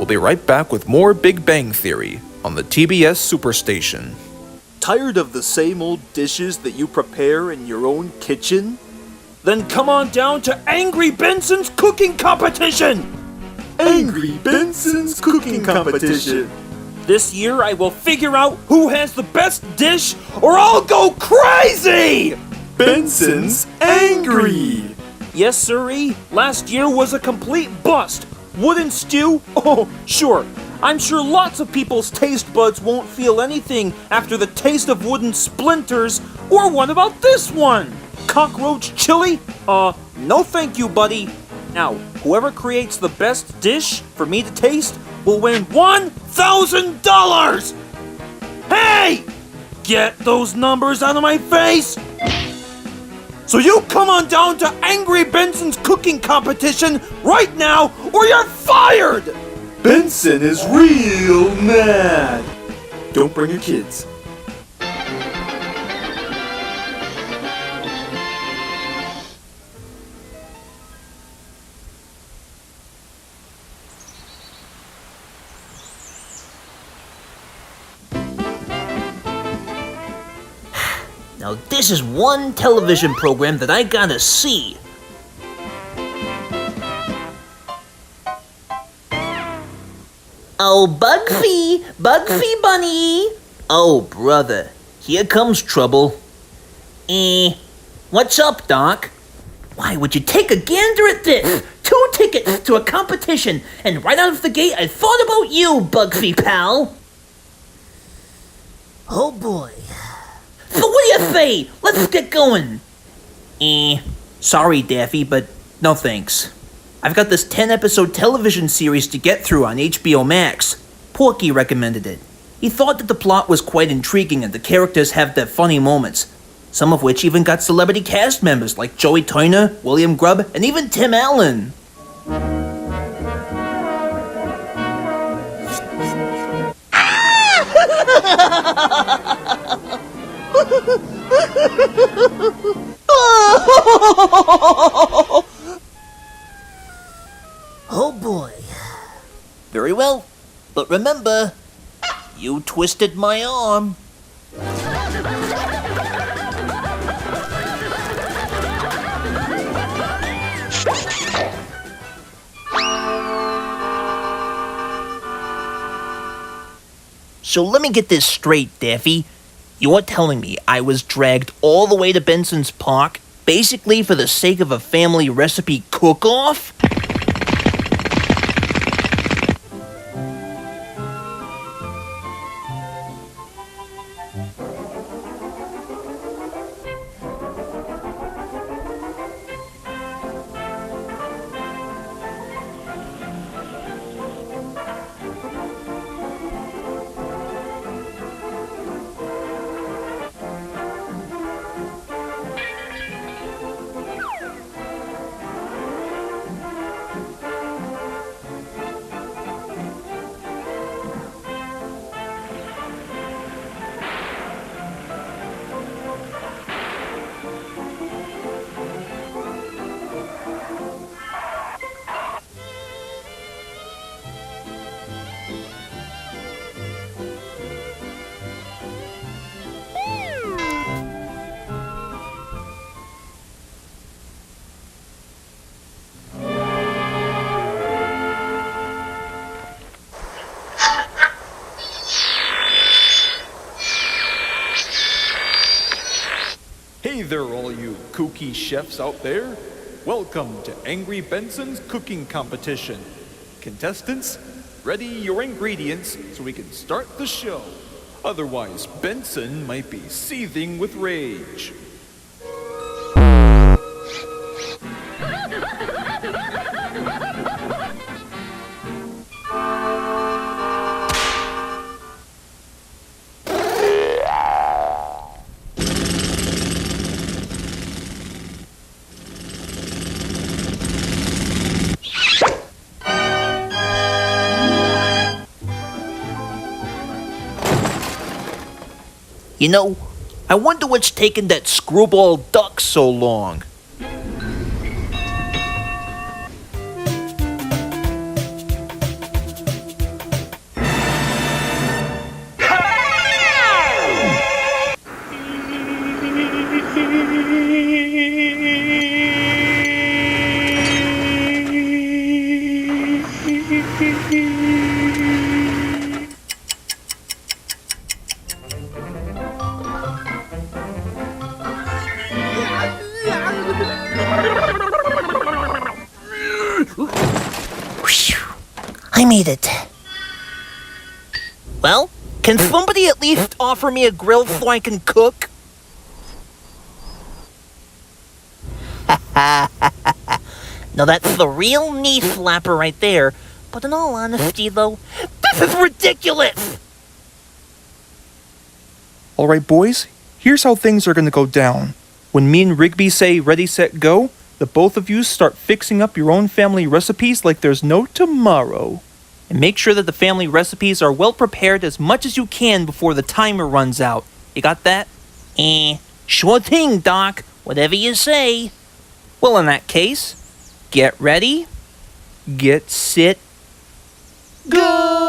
We'll be right back with more Big Bang Theory on the TBS Superstation. Tired of the same old dishes that you prepare in your own kitchen? Then come on down to Angry Benson's Cooking Competition! Angry Benson's Cooking Competition! This year I will figure out who has the best dish or I'll go crazy! Benson's Angry! Yes, sirree, last year was a complete bust. Wooden stew? Oh, sure. I'm sure lots of people's taste buds won't feel anything after the taste of wooden splinters, or what about this one? Cockroach chili? No thank you, buddy. Now, whoever creates the best dish for me to taste will win $1,000! Hey! Get those numbers out of my face! So you come on down to Angry Benson's Cooking Competition right now, or you're fired! Benson is real mad. Don't bring your kids. Now this is one television program that I gotta see. Oh, Bugfy! Bugfy Bunny! Oh, brother, here comes trouble. What's up, Doc? Why would you take a gander at this? 2 tickets to a competition, and right out of the gate I thought about you, Bugfy pal. Oh boy. So what do you say? Let's get going. Sorry, Daffy, but no thanks. I've got this 10-episode television series to get through on HBO Max. Porky recommended it. He thought that the plot was quite intriguing and the characters have their funny moments, some of which even got celebrity cast members like Joey Turner, William Grubb, and even Tim Allen. Oh boy. Very well, but remember, you twisted my arm. So let me get this straight, Daffy. You're telling me I was dragged all the way to Benson's Park, basically for the sake of a family recipe cook-off? Hey there, all you kooky chefs out there. Welcome to Angry Benson's Cooking Competition. Contestants, ready your ingredients so we can start the show. Otherwise, Benson might be seething with rage. You know, I wonder what's taking that screwball duck so long. I made it. Well, can somebody at least offer me a grill so I can cook? Now that's the real knee slapper right there. But in all honesty, though, this is ridiculous! Alright, boys, here's how things are gonna go down. When me and Rigby say ready, set, go, the both of you start fixing up your own family recipes like there's no tomorrow. And make sure that the family recipes are well prepared as much as you can before the timer runs out. You got that? Sure thing, Doc. Whatever you say. Well, in that case, get ready, get set, go!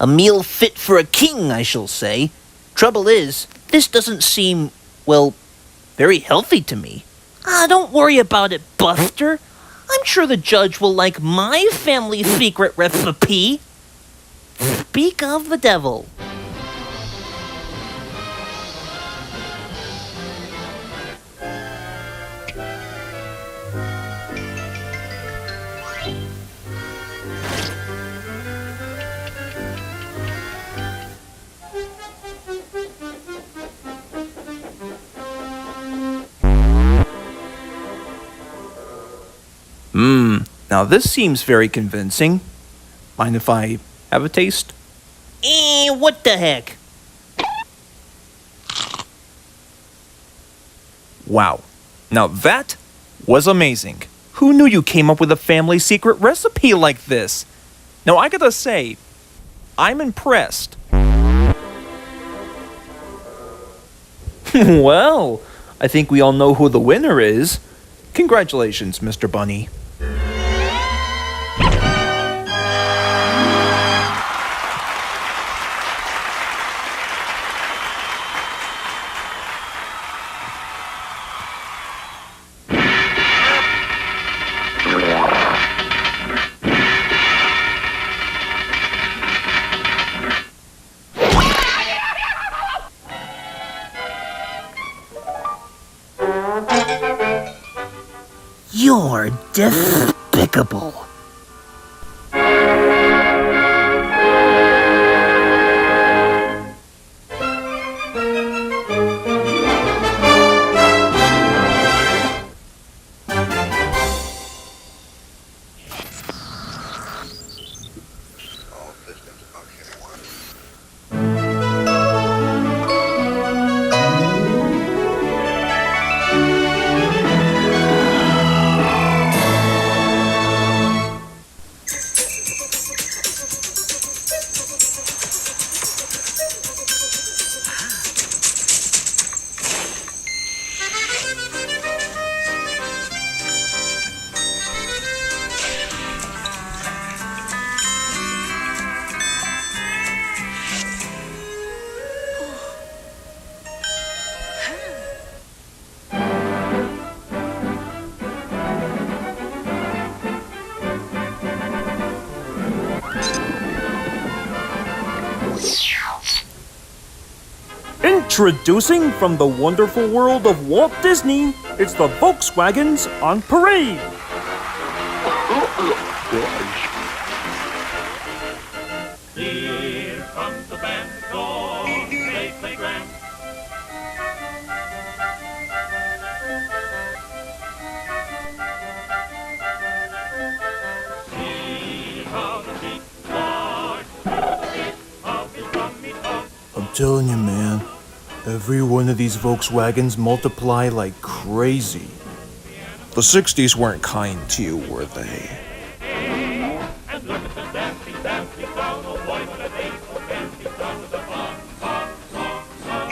A meal fit for a king, I shall say. Trouble is, this doesn't seem, well, very healthy to me. Don't worry about it, Buster. I'm sure the judge will like my family secret recipe. Speak of the devil. Now this seems very convincing. Mind if I have a taste? What the heck? Wow. Now that was amazing. Who knew you came up with a family secret recipe like this? Now I gotta say, I'm impressed. Well, I think we all know who the winner is. Congratulations, Mr. Bunny. You're despicable. Introducing from the wonderful world of Walt Disney, it's the Volkswagens on parade. Here comes the band, go, they play grand. See how the beat march, of his telling you, man. Every one of these Volkswagens multiply like crazy. The 60s weren't kind to you, were they? And look at the dancing, dancing clown, oh boy, what a day for dancing clown with the bomb, bomb, bomb, bomb.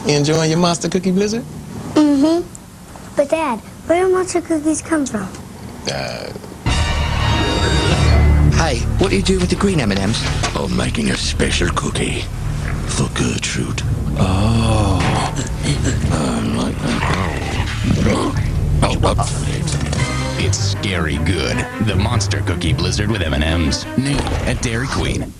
You enjoying your monster cookie blizzard? Mm-hmm. But Dad, where do monster cookies come from? Hey, what do you do with the green M&Ms? I'm making a special cookie for Gertrude. Oh. Like that. It's scary good. The Monster Cookie Blizzard with M&M's. New at Dairy Queen.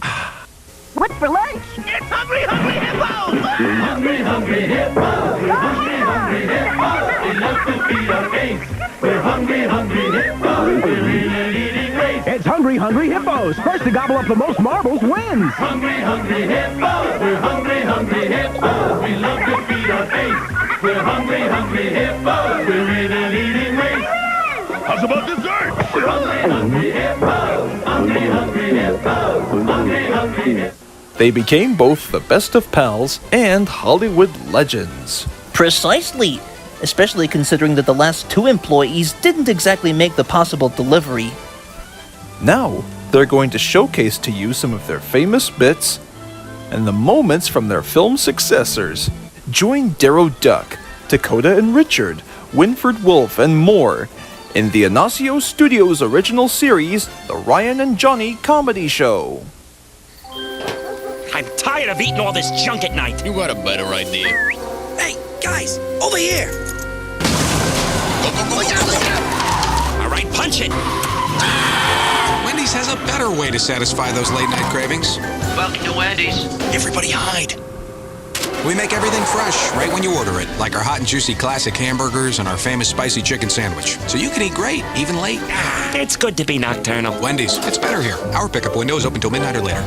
What's for lunch? It's Hungry Hungry Hippos! Hungry Hungry Hippos! Hungry Hungry Hippos! We love to feed our face. We're Hungry Hungry Hippos! We're in a leading race. It's Hungry Hungry Hippos! First to gobble up the most marbles wins! Hungry Hungry Hippos! We're Hungry Hungry Hippos! We love to feed our face. We're Hungry Hungry Hippos! We're in a leading race. How's about dessert? We're Hungry Hungry Hippos! Hungry Hungry Hippos! Hungry Hungry Hippos! They became both the best of pals and Hollywood legends. Precisely. Especially considering that the last two employees didn't exactly make the possible delivery. Now, they're going to showcase to you some of their famous bits and the moments from their film successors. Join Darrow Duck, Dakota and Richard, Winford Wolf, and more in the Inacio Studios original series, The Ryan and Johnny Comedy Show. I'm tired of eating all this junk at night. You got a better idea. Hey, guys, over here. All right, punch it. Wendy's has a better way to satisfy those late-night cravings. Welcome to Wendy's. Everybody hide. We make everything fresh right when you order it, like our hot and juicy classic hamburgers and our famous spicy chicken sandwich. So you can eat great, even late. It's good to be nocturnal. Wendy's, it's better here. Our pickup window is open till midnight or later.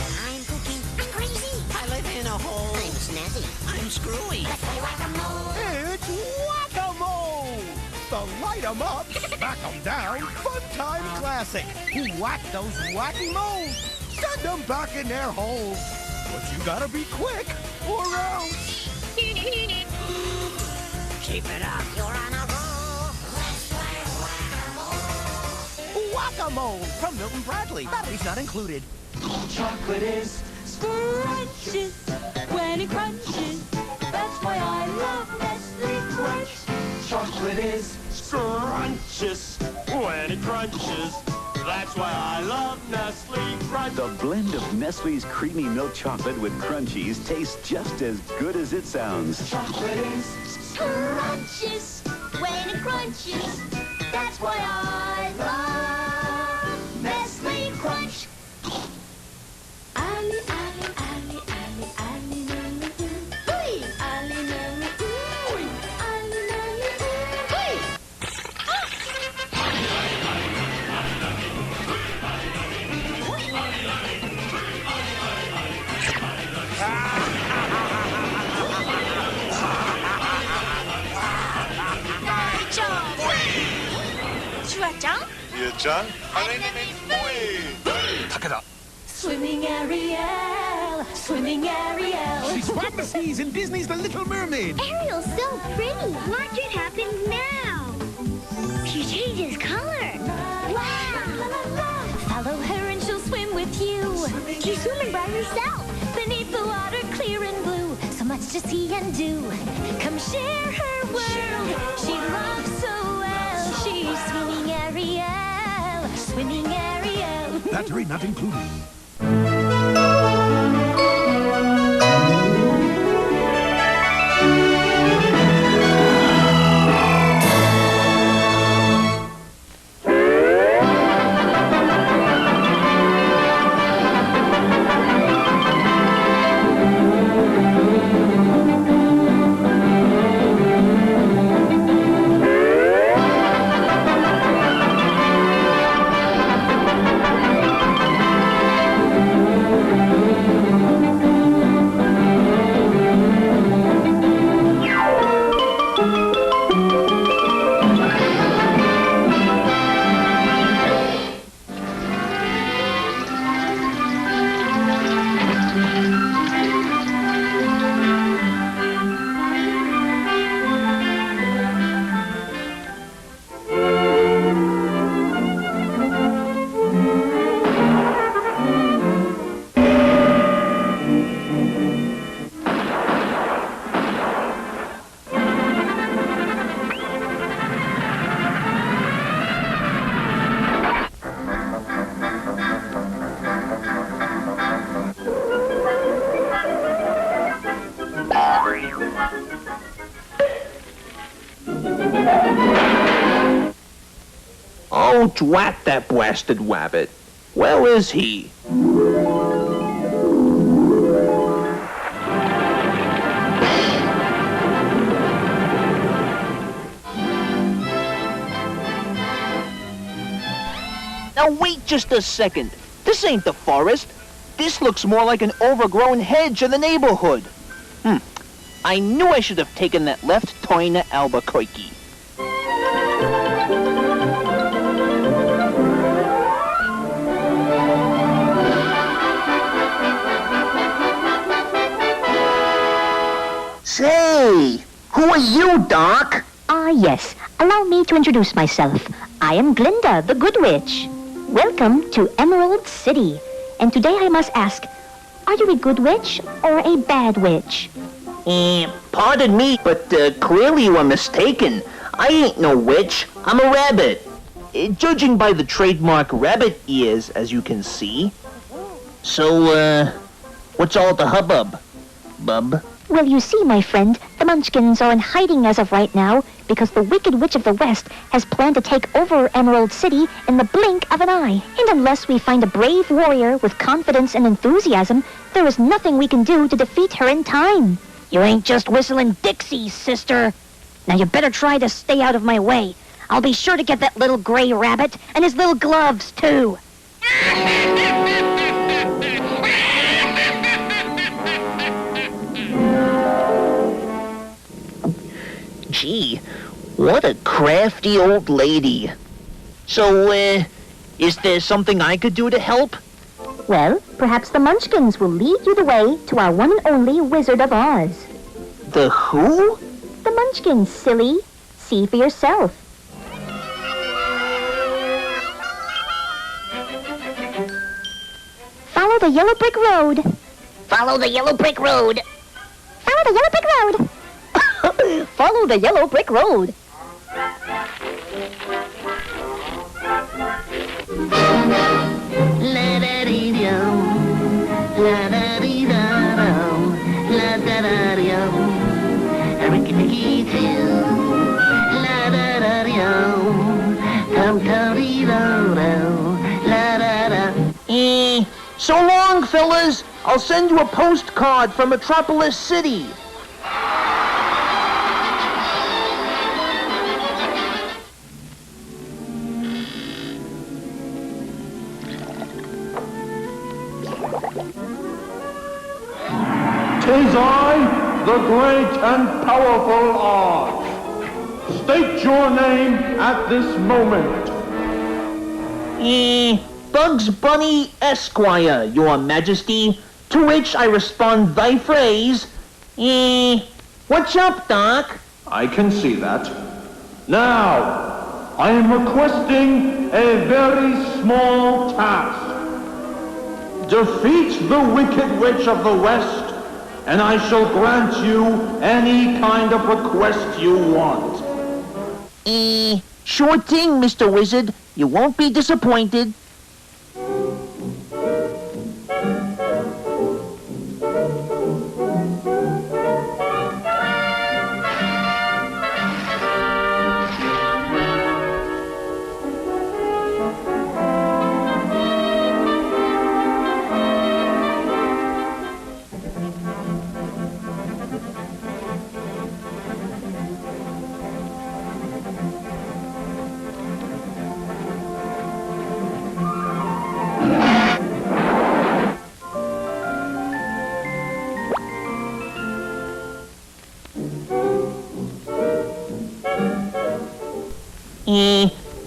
I'm cooking. I'm crazy. I live in a hole. I'm snazzy. I'm screwy. Let's play whack-a-mole. It's Whack-A-Mole! The light 'em up, smack 'em down, fun time classic. Whack those wacky moles, send them back in their holes. But you gotta be quick, or else. Keep it up. You're on a roll. Let's play whack-a-mole. Whack-A-Mole from Milton Bradley. Batteries not included. Chocolate is Scrunches when it crunches. That's why I love Nestle Crunch. chocolate is scrumptious when it crunches. That's why I love Nestle Crunch. The blend of Nestle's creamy milk chocolate with crunchies tastes just as good as it sounds. Chocolate is Scrunches when it crunches. That's why I love Nestle Crunch. Ali, Ali, Ali, Ali, Ali, Lulu, ooh. Ali, Lulu, ooh. Ali, Lulu, John? Tuck it up. Swimming Ariel, swimming Ariel. She's from the seas in Disney's The Little Mermaid. Ariel's so pretty. Watch it happen now. She changes color. Wow! Follow her and she'll swim with you. She's swimming by herself. Beneath the water, clear and blue. So much to see and do. Come share her world. She loves so well. She's swimming Ariel, swimming Ariel. Battery not included. Oh, drat that blasted rabbit. Where is he? Now wait just a second. This ain't the forest. This looks more like an overgrown hedge in the neighborhood. I knew I should have taken that left turn to Albuquerque. Say, who are you, Doc? Yes. Allow me to introduce myself. I am Glinda, the Good Witch. Welcome to Emerald City. And today I must ask, are you a good witch or a bad witch? Pardon me, but clearly you are mistaken. I ain't no witch. I'm a rabbit. Judging by the trademark rabbit ears, as you can see. So, what's all the hubbub, bub? Well, you see, my friend, the Munchkins are in hiding as of right now because the Wicked Witch of the West has planned to take over Emerald City in the blink of an eye. And unless we find a brave warrior with confidence and enthusiasm, there is nothing we can do to defeat her in time. You ain't just whistling Dixie, sister. Now you better try to stay out of my way. I'll be sure to get that little gray rabbit and his little gloves, too. Gee, what a crafty old lady. So, is there something I could do to help? Well, perhaps the Munchkins will lead you the way to our one and only Wizard of Oz. The who? The Munchkins, silly. See for yourself. Follow the yellow brick road. Follow the yellow brick road. Follow the yellow brick road. Follow the yellow brick road. So long, fellas. I'll send you a postcard from Metropolis City. Tis I, the great and powerful Oz. State your name at this moment. Bugs Bunny Esquire, your majesty, to which I respond thy phrase, what's up, Doc? I can see that. Now, I am requesting a very small task. Defeat the Wicked Witch of the West, and I shall grant you any kind of request you want. Sure thing, Mr. Wizard. You won't be disappointed.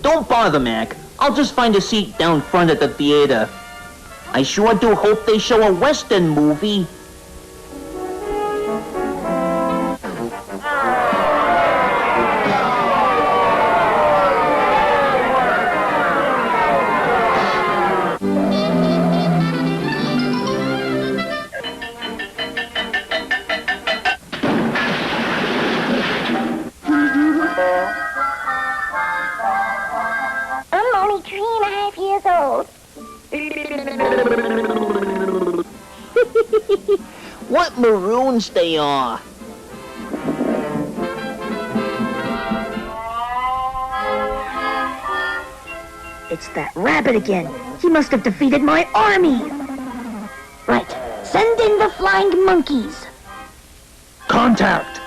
Don't bother, Mac. I'll just find a seat down front at the theater. I sure do hope they show a Western movie. What maroons they are. It's that rabbit again. He must have defeated my army. Right. Send in the flying monkeys. Contact!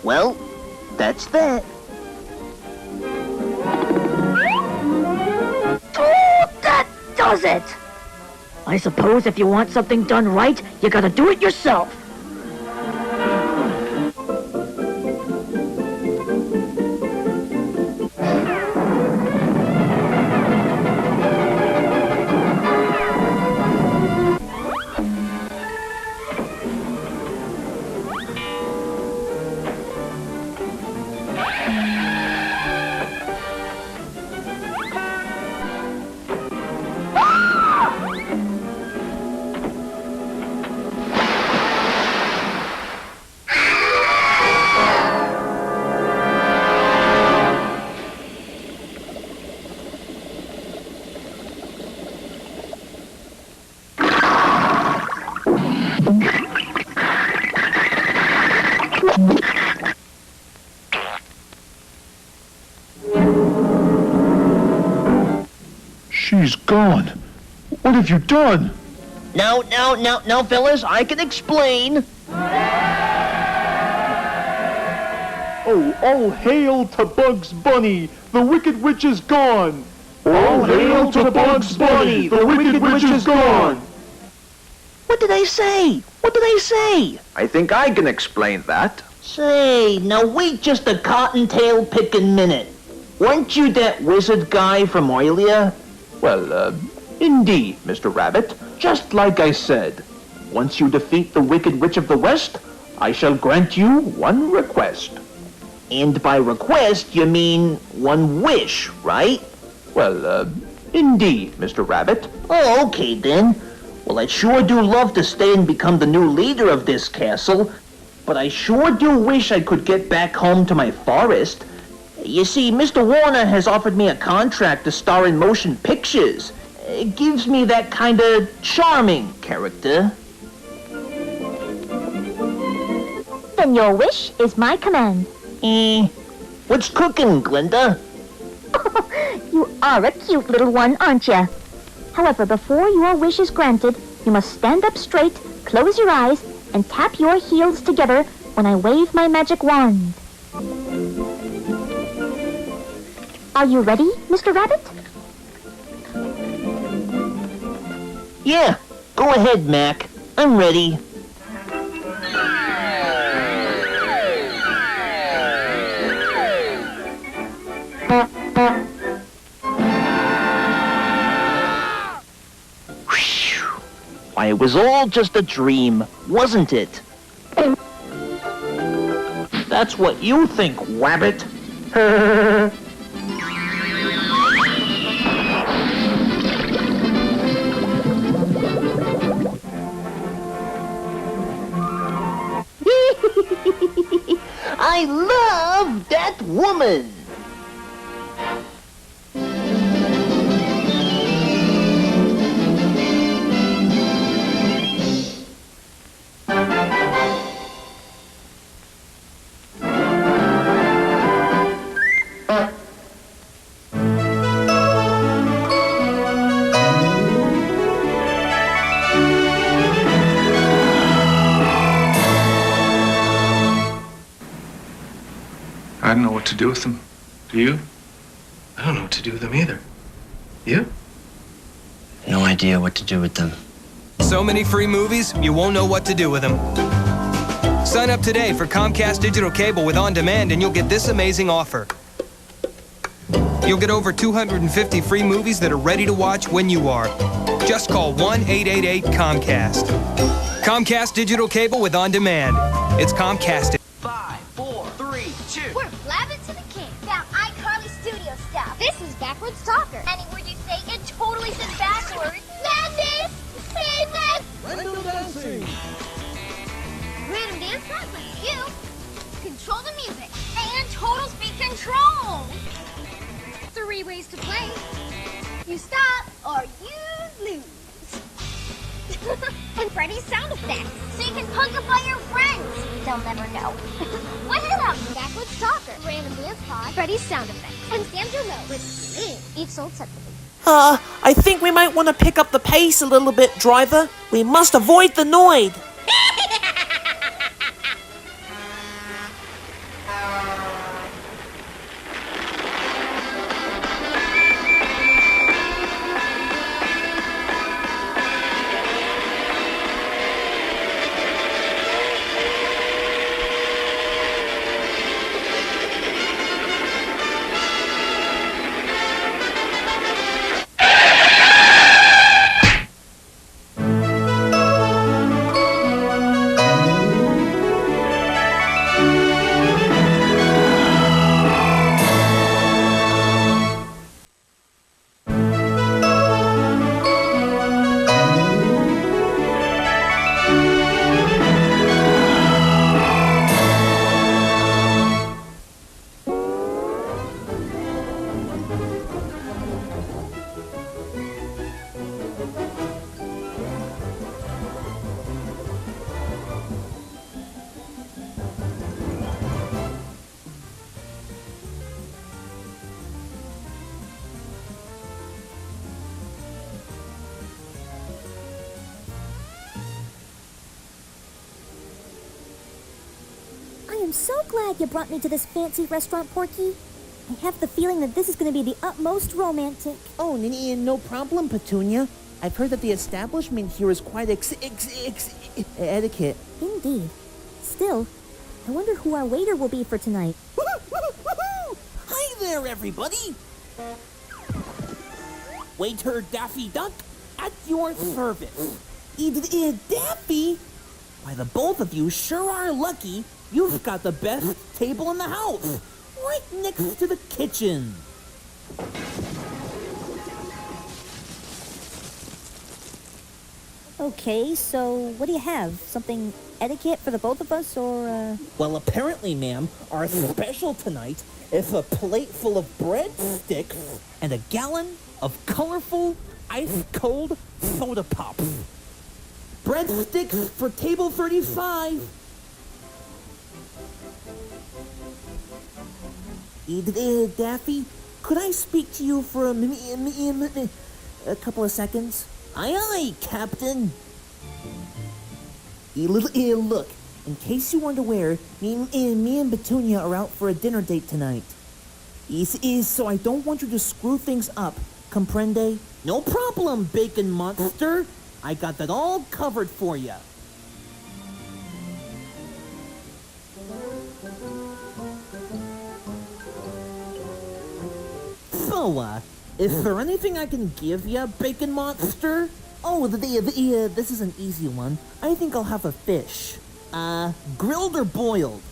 Well, that's that. Oh, that does it! I suppose if you want something done right, you gotta do it yourself. She's gone. What have you done? Now, fellas, I can explain. Oh, all hail to Bugs Bunny! The Wicked Witch is gone! All hail to Bugs Bunny! The Wicked Witch is gone! What did I say? I think I can explain that. Say, now wait just a cottontail pickin' minute. Weren't you that wizard guy from Oilia? Well, indeed, Mr. Rabbit. Just like I said. Once you defeat the Wicked Witch of the West, I shall grant you one request. And by request, you mean one wish, right? Well, indeed, Mr. Rabbit. Oh, okay then. Well, I sure do love to stay and become the new leader of this castle, but I sure do wish I could get back home to my forest. You see, Mr. Warner has offered me a contract to star in motion pictures. It gives me that kind of charming character. Then your wish is my command. What's cooking, Glinda? You are a cute little one, aren't you? However, before your wish is granted, you must stand up straight, close your eyes, and tap your heels together when I wave my magic wand. Are you ready, Mr. Rabbit? Yeah, go ahead, Mac. I'm ready. Why, it was all just a dream, wasn't it? That's what you think, Wabbit. I love that woman. I don't know what to do with them. Do you? I don't know what to do with them either. You? No idea what to do with them. So many free movies, you won't know what to do with them. Sign up today for Comcast Digital Cable with On Demand and you'll get this amazing offer. You'll get over 250 free movies that are ready to watch when you are. Just call 1-888-COMCAST. Comcast digital cable with On Demand. It's Comcast. 5, 4, 3, 2. We're blabbing to the king. Found iCarly studio stuff. This is backwards talker. Any word you say, it totally says backwards. Madness! Madness! Random dancing. Random dance not like you. Control the music. And total speed control. 3 ways to play. You stop or you lose. And Freddy's sound effects. So you can punk up all your friends. They'll never know. What hit up? Backwards Talker. Random Dance Pod. Freddy's sound effects. And Sam's remote with me. Each sold separately. I think we might want to pick up the pace a little bit, driver. We must avoid the Noid. I'm so glad you brought me to this fancy restaurant, Porky. I have the feeling that this is going to be the utmost romantic. Oh, no problem, Petunia. I've heard that the establishment here is quite etiquette. Indeed. Still, I wonder who our waiter will be for tonight. Hi there, everybody! Waiter Daffy Duck, at your service. Daffy? Why, the both of you sure are lucky. You've got the best table in the house, right next to the kitchen. Okay, so what do you have? Something etiquette for the both of us, or, Well, apparently, ma'am, our special tonight is a plate full of breadsticks and a gallon of colorful, ice-cold soda pops. Breadsticks for table 35. Daffy, could I speak to you for a couple of seconds? Aye, Captain. Look, in case you weren't aware, me and Petunia are out for a dinner date tonight. So I don't want you to screw things up, comprende? No problem, Bacon Monster. I got that all covered for you. So, is there anything I can give you, Bacon Monster? Oh, this is an easy one. I think I'll have a fish. Grilled or boiled?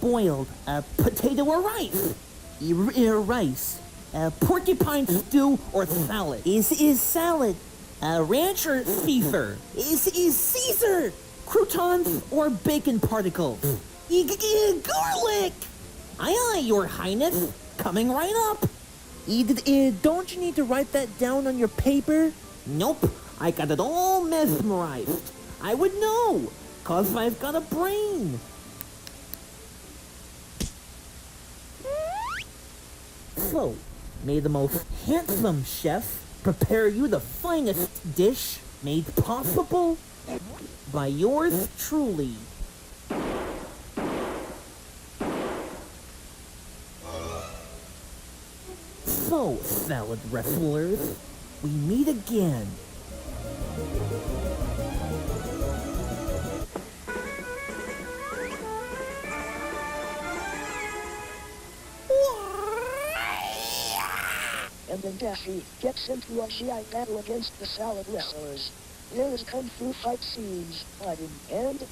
Boiled. Potato or rice? Rice. Porcupine stew or salad? Is salad. Ranch or Caesar? Is Caesar. Croutons or bacon particles? Garlic! Aye, your highness. Coming right up. Don't you need to write that down on your paper? Nope, I got it all mesmerized. I would know, 'cause I've got a brain. So, may the most handsome chef prepare you the finest dish made possible by yours truly. So, salad wrestlers, we meet again. And then Daffy gets into a GI battle against the salad wrestlers. There is kung fu fight scenes, and,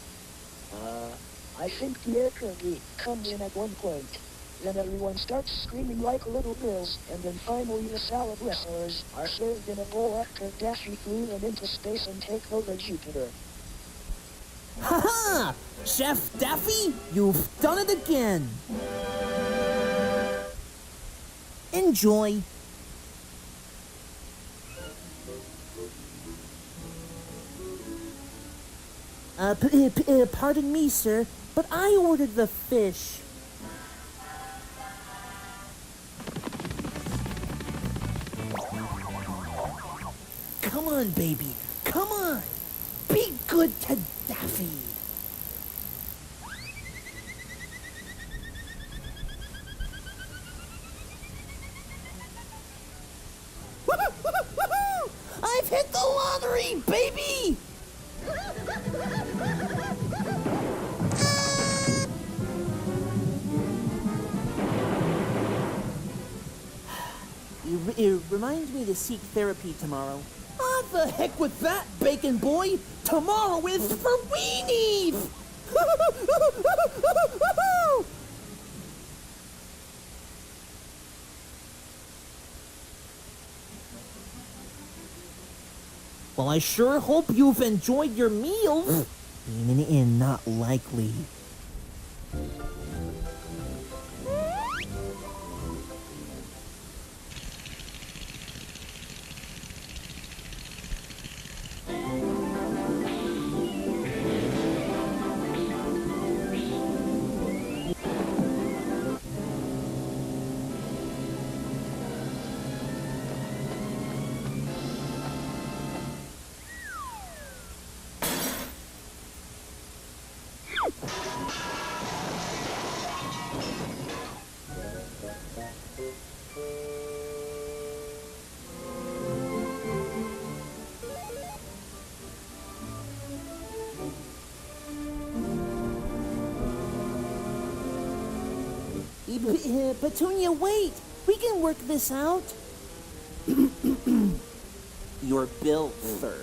I think the air curtain comes in at one point. Then everyone starts screaming like little girls, and then finally the salad wrestlers are served in a bowl after Daffy flew them into space and take over Jupiter. Ha-ha! Chef Daffy, you've done it again! Enjoy. Pardon me, sir, but I ordered the fish. Come on, baby. Come on. Be good to Daffy. I've hit the lottery, baby! It reminds me to seek therapy tomorrow. Ah, the heck with that, Bacon Boy! Tomorrow is for weenies! Well, I sure hope you've enjoyed your meals. Being in, not likely. Petunia, wait! We can work this out. Your bill, sir.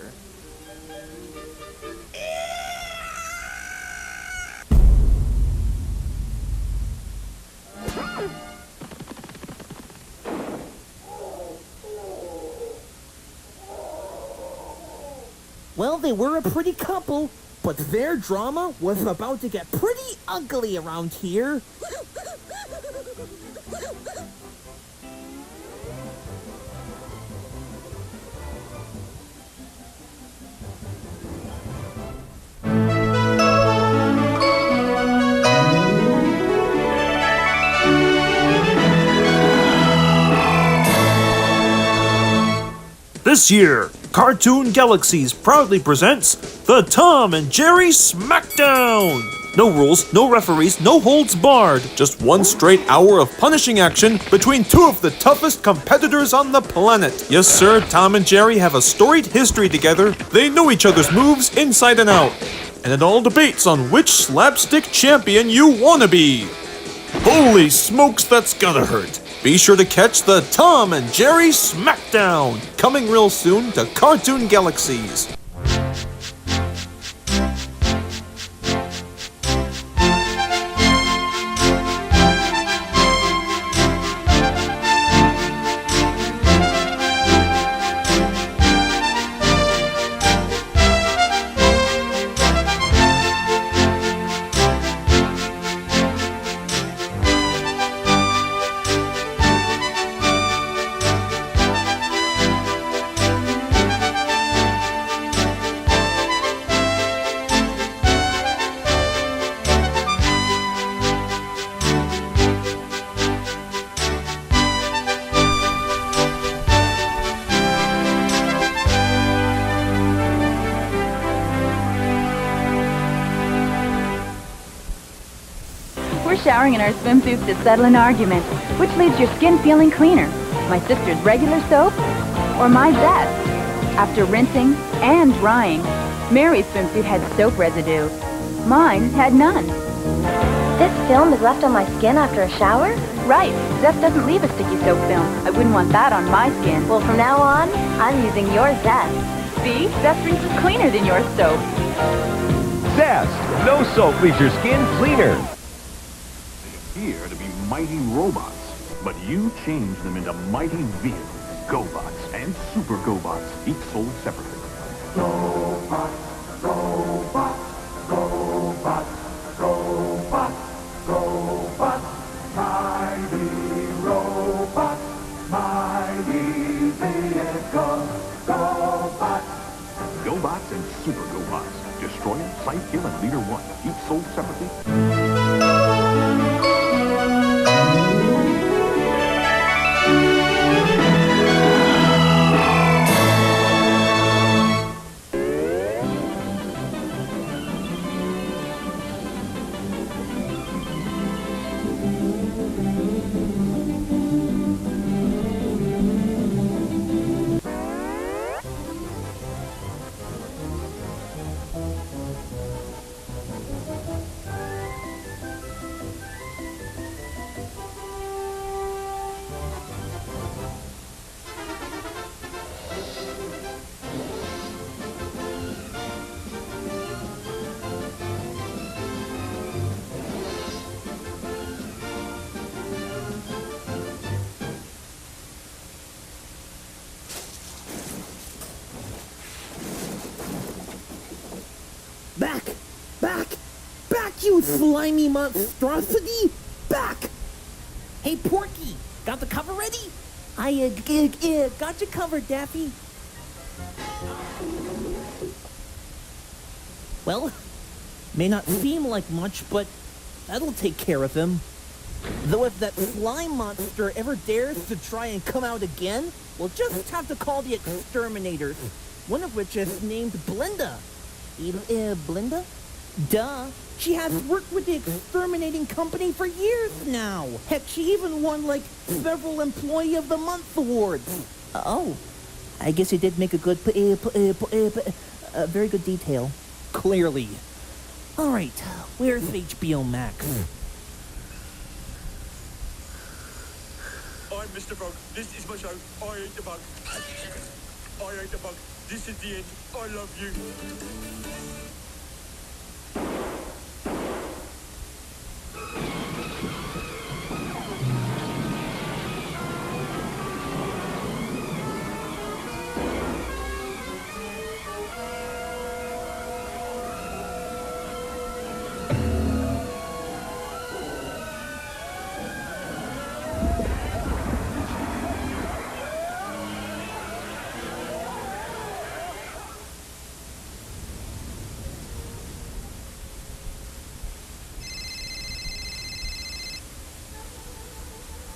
Well, they were a pretty couple, but their drama was about to get pretty ugly around here. This year, Cartoon Galaxies proudly presents the Tom and Jerry Smackdown! No rules, no referees, no holds barred. Just one straight hour of punishing action between two of the toughest competitors on the planet. Yes, sir, Tom and Jerry have a storied history together. They know each other's moves inside and out. And it all debates on which slapstick champion you wanna be. Holy smokes, that's gonna hurt. Be sure to catch the Tom and Jerry Smackdown, coming real soon to Cartoon Galaxies. Showering in our swimsuits to settle an argument. Which leaves your skin feeling cleaner? My sister's regular soap or my zest? After rinsing and drying, Mary's swimsuit had soap residue. Mine had none. This film is left on my skin after a shower? Right. Zest doesn't leave a sticky soap film. I wouldn't want that on my skin. Well, from now on, I'm using your Zest. See? Zest rings is cleaner than your soap. Zest! No soap leaves your skin cleaner. They appear to be mighty robots, but you change them into mighty vehicles, GoBots and Super GoBots, each sold separately. GoBots, GoBots, GoBots, GoBots, GoBots, mighty robots, mighty vehicles, GoBots. GoBots and Super GoBots. Destroyer, Sight Kill, and Leader 1, each sold separately. Back! Back! Back, you slimy monstrosity! Back! Hey, Porky! Got the cover ready? I got you covered, Daffy. Well, may not seem like much, but that'll take care of him. Though if that slime monster ever dares to try and come out again, we'll just have to call the exterminators. One of which is named Blinda. Blinda? Duh. She has worked with the exterminating company for years now. Heck, she even won, like, several Employee of the Month awards. Oh. I guess you did make a good, very good detail. Clearly. All right, where's HBO Max? I'm Mr. Bug. This is my show. I ate the bug. I ate the bug. This is the end. I love you.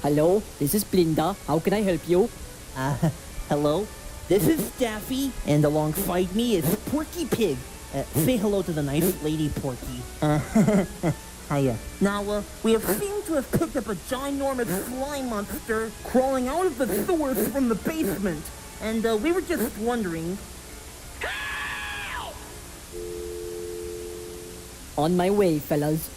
Hello, this is Blinda. How can I help you? Hello. This is Daffy, and alongside me is Porky Pig. Say hello to the nice lady, Porky. Hiya. Now, we have seemed to have picked up a ginormous slime monster crawling out of the sewers from the basement. And we were just wondering... On my way, fellas.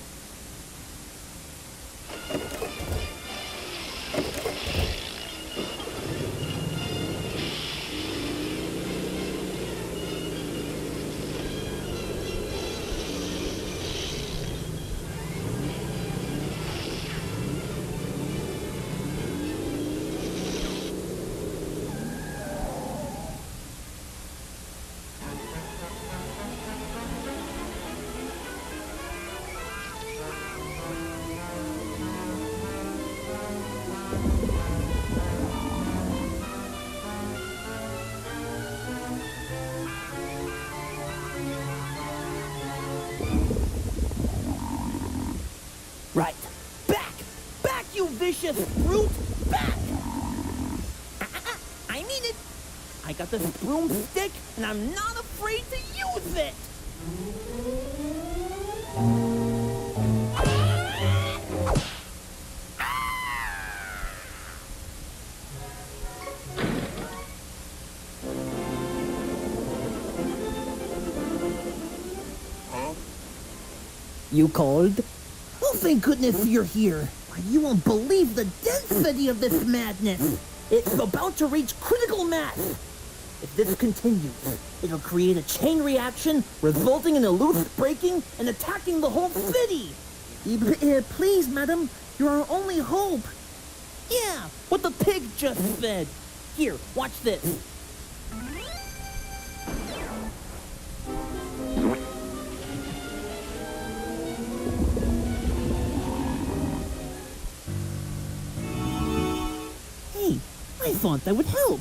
Right. Back! Back, you vicious brute! Back! I mean it! I got this broomstick, and I'm not afraid to use it! You called? Oh, thank goodness you're here. You won't believe the density of this madness. It's about to reach critical mass. If this continues, it'll create a chain reaction, resulting in a loose breaking and attacking the whole city. Please, madam, you're our only hope. Yeah, what the pig just said. Here, watch this. Hey, I thought that would help.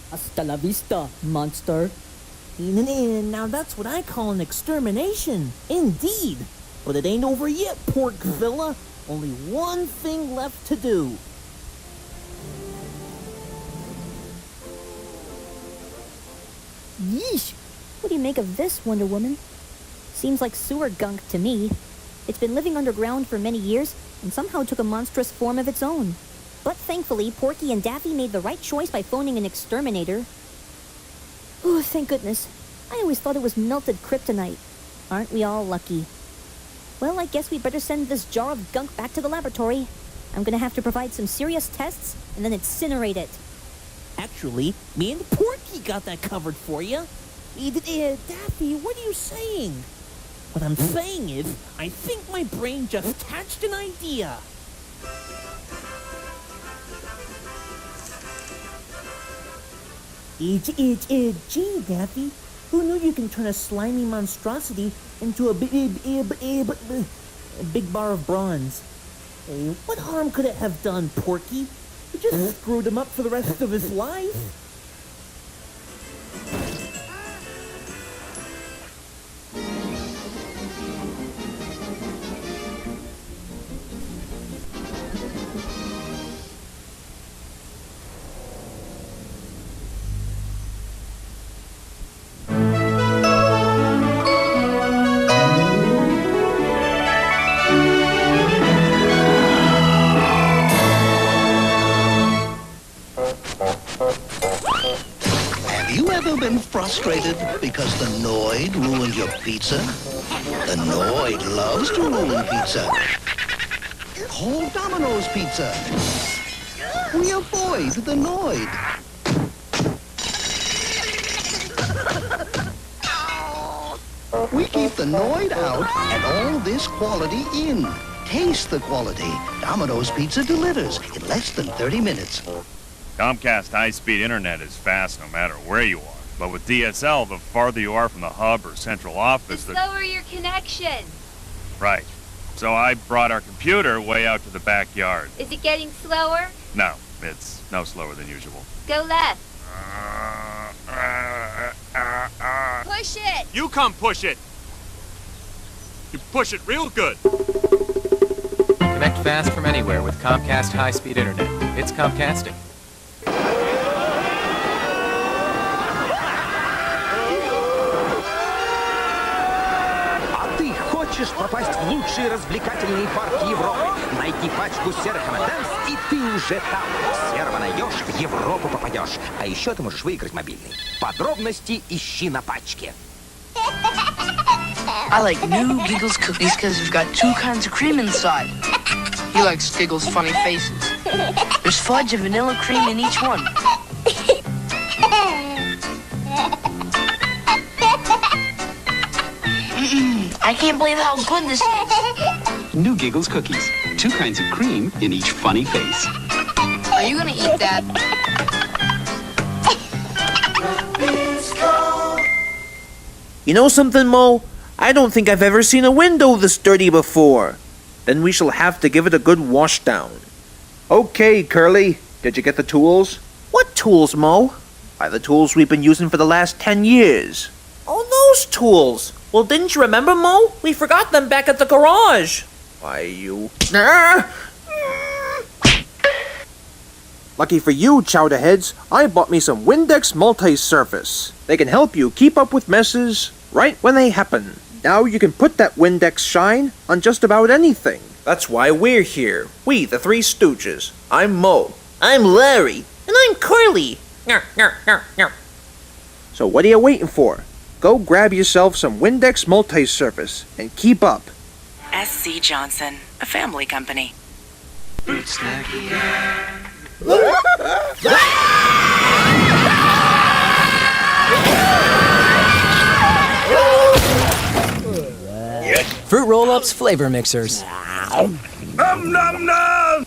Hasta la vista, monster. Now that's what I call an extermination. Indeed. But it ain't over yet, Porkzilla. Only one thing left to do. Yeesh! What do you make of this, Wonder Woman? Seems like sewer gunk to me. It's been living underground for many years and somehow took a monstrous form of its own. But thankfully, Porky and Daffy made the right choice by phoning an exterminator. Oh, thank goodness. I always thought it was melted kryptonite. Aren't we all lucky? Well, I guess we better send this jar of gunk back to the laboratory. I'm gonna have to provide some serious tests and then incinerate it. Actually, me and Porky got that covered for you. Daffy, what are you saying? What I'm saying is, I think my brain just hatched an idea. Gee, Daffy, who knew you can turn a slimy monstrosity into a big bar of bronze? Hey, what harm could it have done, Porky? You just screwed him up for the rest of his life. Been frustrated because the Noid ruined your pizza? The Noid loves to ruin pizza. Call Domino's Pizza. We avoid the Noid. We keep the Noid out and all this quality in. Taste the quality. Domino's Pizza delivers in less than 30 minutes. Comcast high-speed internet is fast no matter where you are. But with DSL, the farther you are from the hub or central office, the slower your connection. Right. So I brought our computer way out to the backyard. Is it getting slower? No, it's no slower than usual. Go left. Push it! You come push it! You push it real good! Connect fast from anywhere with Comcast high-speed internet. It's Comcasting. Хочешь попасть в лучшие развлекательные парки Европы? Найди пачку серых M&M's, и ты уже там. Серого найдешь, в Европу попадешь. А еще ты можешь выиграть мобильный. Подробности ищи на пачке. I like new Giggles cookies because they've got 2 kinds of cream inside. He likes Giggles' funny faces. There's fudge and vanilla cream in each one. I can't believe how good this is. New Giggles cookies. 2 kinds of cream in each funny face. Are you gonna eat that? You know something, Mo? I don't think I've ever seen a window this dirty before. Then we shall have to give it a good wash down. Okay, Curly. Did you get the tools? What tools, Mo? Why, the tools we've been using for the last 10 years. Oh, those tools. Well, didn't you remember, Mo? We forgot them back at the garage. Why, you... Lucky for you, Chowderheads, I bought me some Windex Multi-Surface. They can help you keep up with messes right when they happen. Now you can put that Windex shine on just about anything. That's why we're here. We, the Three Stooges. I'm Mo. I'm Larry. And I'm Curly. So what are you waiting for? Go grab yourself some Windex Multi-Surface and keep up. SC Johnson, a family company. Fruit roll-ups, flavor mixers. Nom nom nom!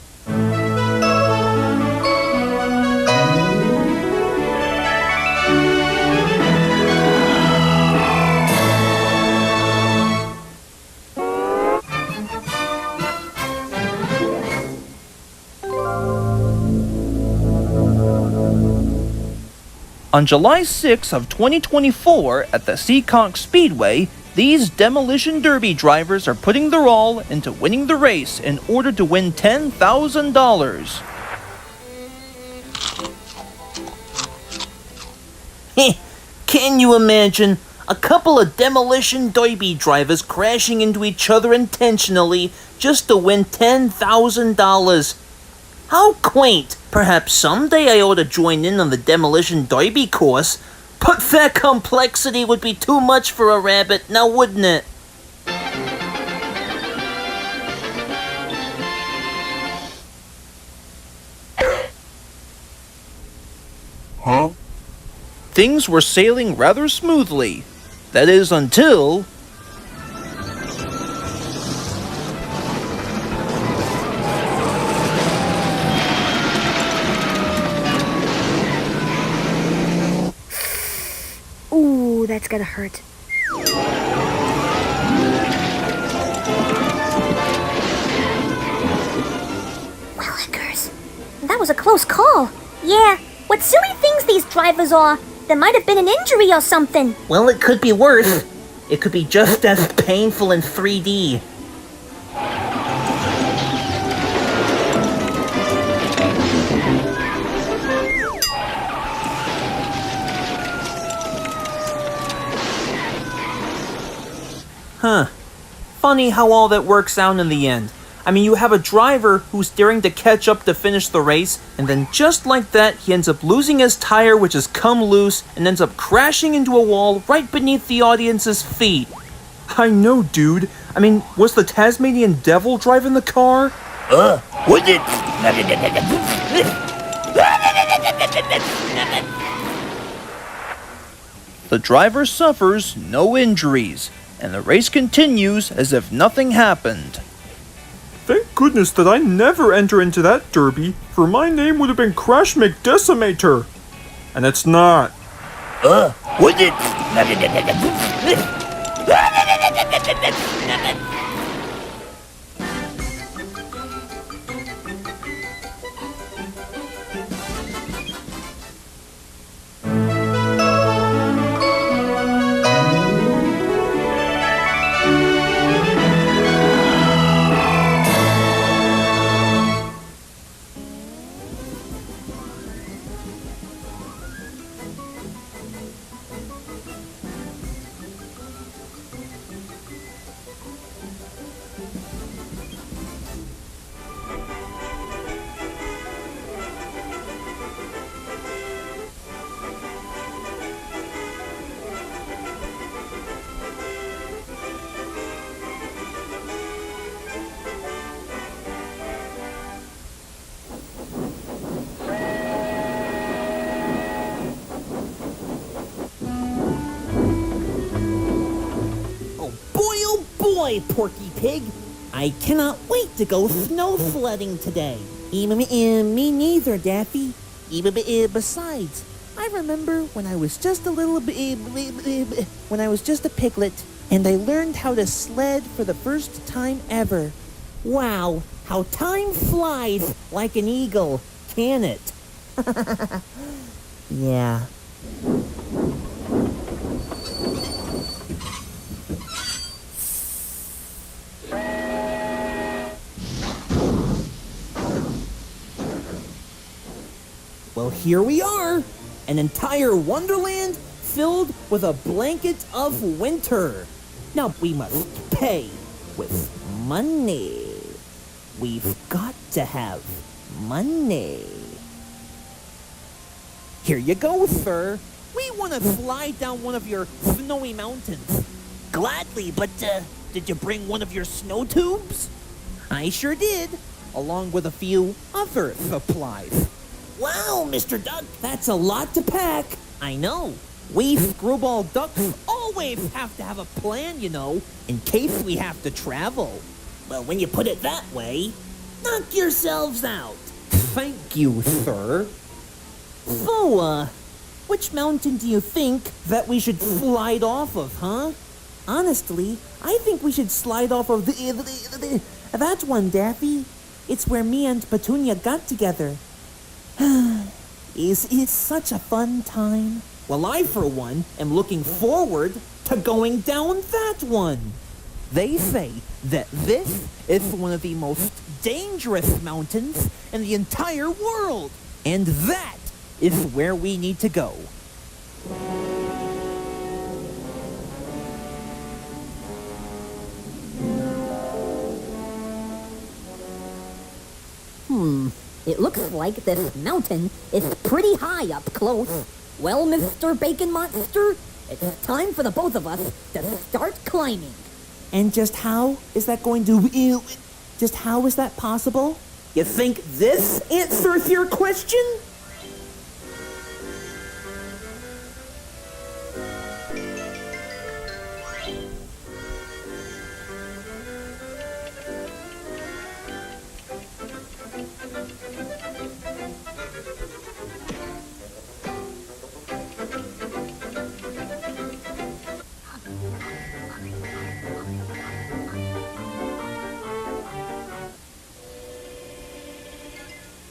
On July 6 of 2024 at the Seekonk Speedway, these Demolition Derby drivers are putting their all into winning the race in order to win $10,000. Can you imagine a couple of Demolition Derby drivers crashing into each other intentionally just to win $10,000? How quaint! Perhaps someday I ought to join in on the Demolition Derby course, but that complexity would be too much for a rabbit, now wouldn't it? Huh? Things were sailing rather smoothly. That is, until... Ooh, that's gonna hurt. Willikers, that was a close call. Yeah, what silly things these drivers are. There might have been an injury or something. Well, it could be worse. It could be just as painful in 3D. Huh. Funny how all that works out in the end. I mean, you have a driver who's daring to catch up to finish the race, and then just like that, he ends up losing his tire, which has come loose, and ends up crashing into a wall right beneath the audience's feet. I know, dude. I mean, was the Tasmanian Devil driving the car? Was it? The driver suffers no injuries, and the race continues as if nothing happened. Thank goodness that I never enter into that derby, for my name would have been Crash McDecimator. And it's not. Was it? Ahoy, Porky Pig! I cannot wait to go snow sledding today. Me neither, Daffy. Besides, I remember when I was just a piglet, and I learned how to sled for the first time ever. Wow, how time flies like an eagle, can it? Yeah. Well, here we are, an entire wonderland filled with a blanket of winter. Now we must pay with money. We've got to have money. Here you go, sir. We want to slide down one of your snowy mountains. Gladly, but did you bring one of your snow tubes? I sure did, along with a few other supplies. Wow, Mr. Duck, that's a lot to pack. I know. We screwball ducks always have to have a plan, you know, in case we have to travel. Well, when you put it that way, knock yourselves out. Thank you, sir. So, which mountain do you think that we should slide off of, huh? Honestly, I think we should slide off of that one, Daffy. It's where me and Petunia got together. It's such a fun time. Well, I, for one, am looking forward to going down that one. They say that this is one of the most dangerous mountains in the entire world. And that is where we need to go. It looks like this mountain is pretty high up close. Well, Mr. Bacon Monster, it's time for the both of us to start climbing. And just how is that possible? You think this answers your question?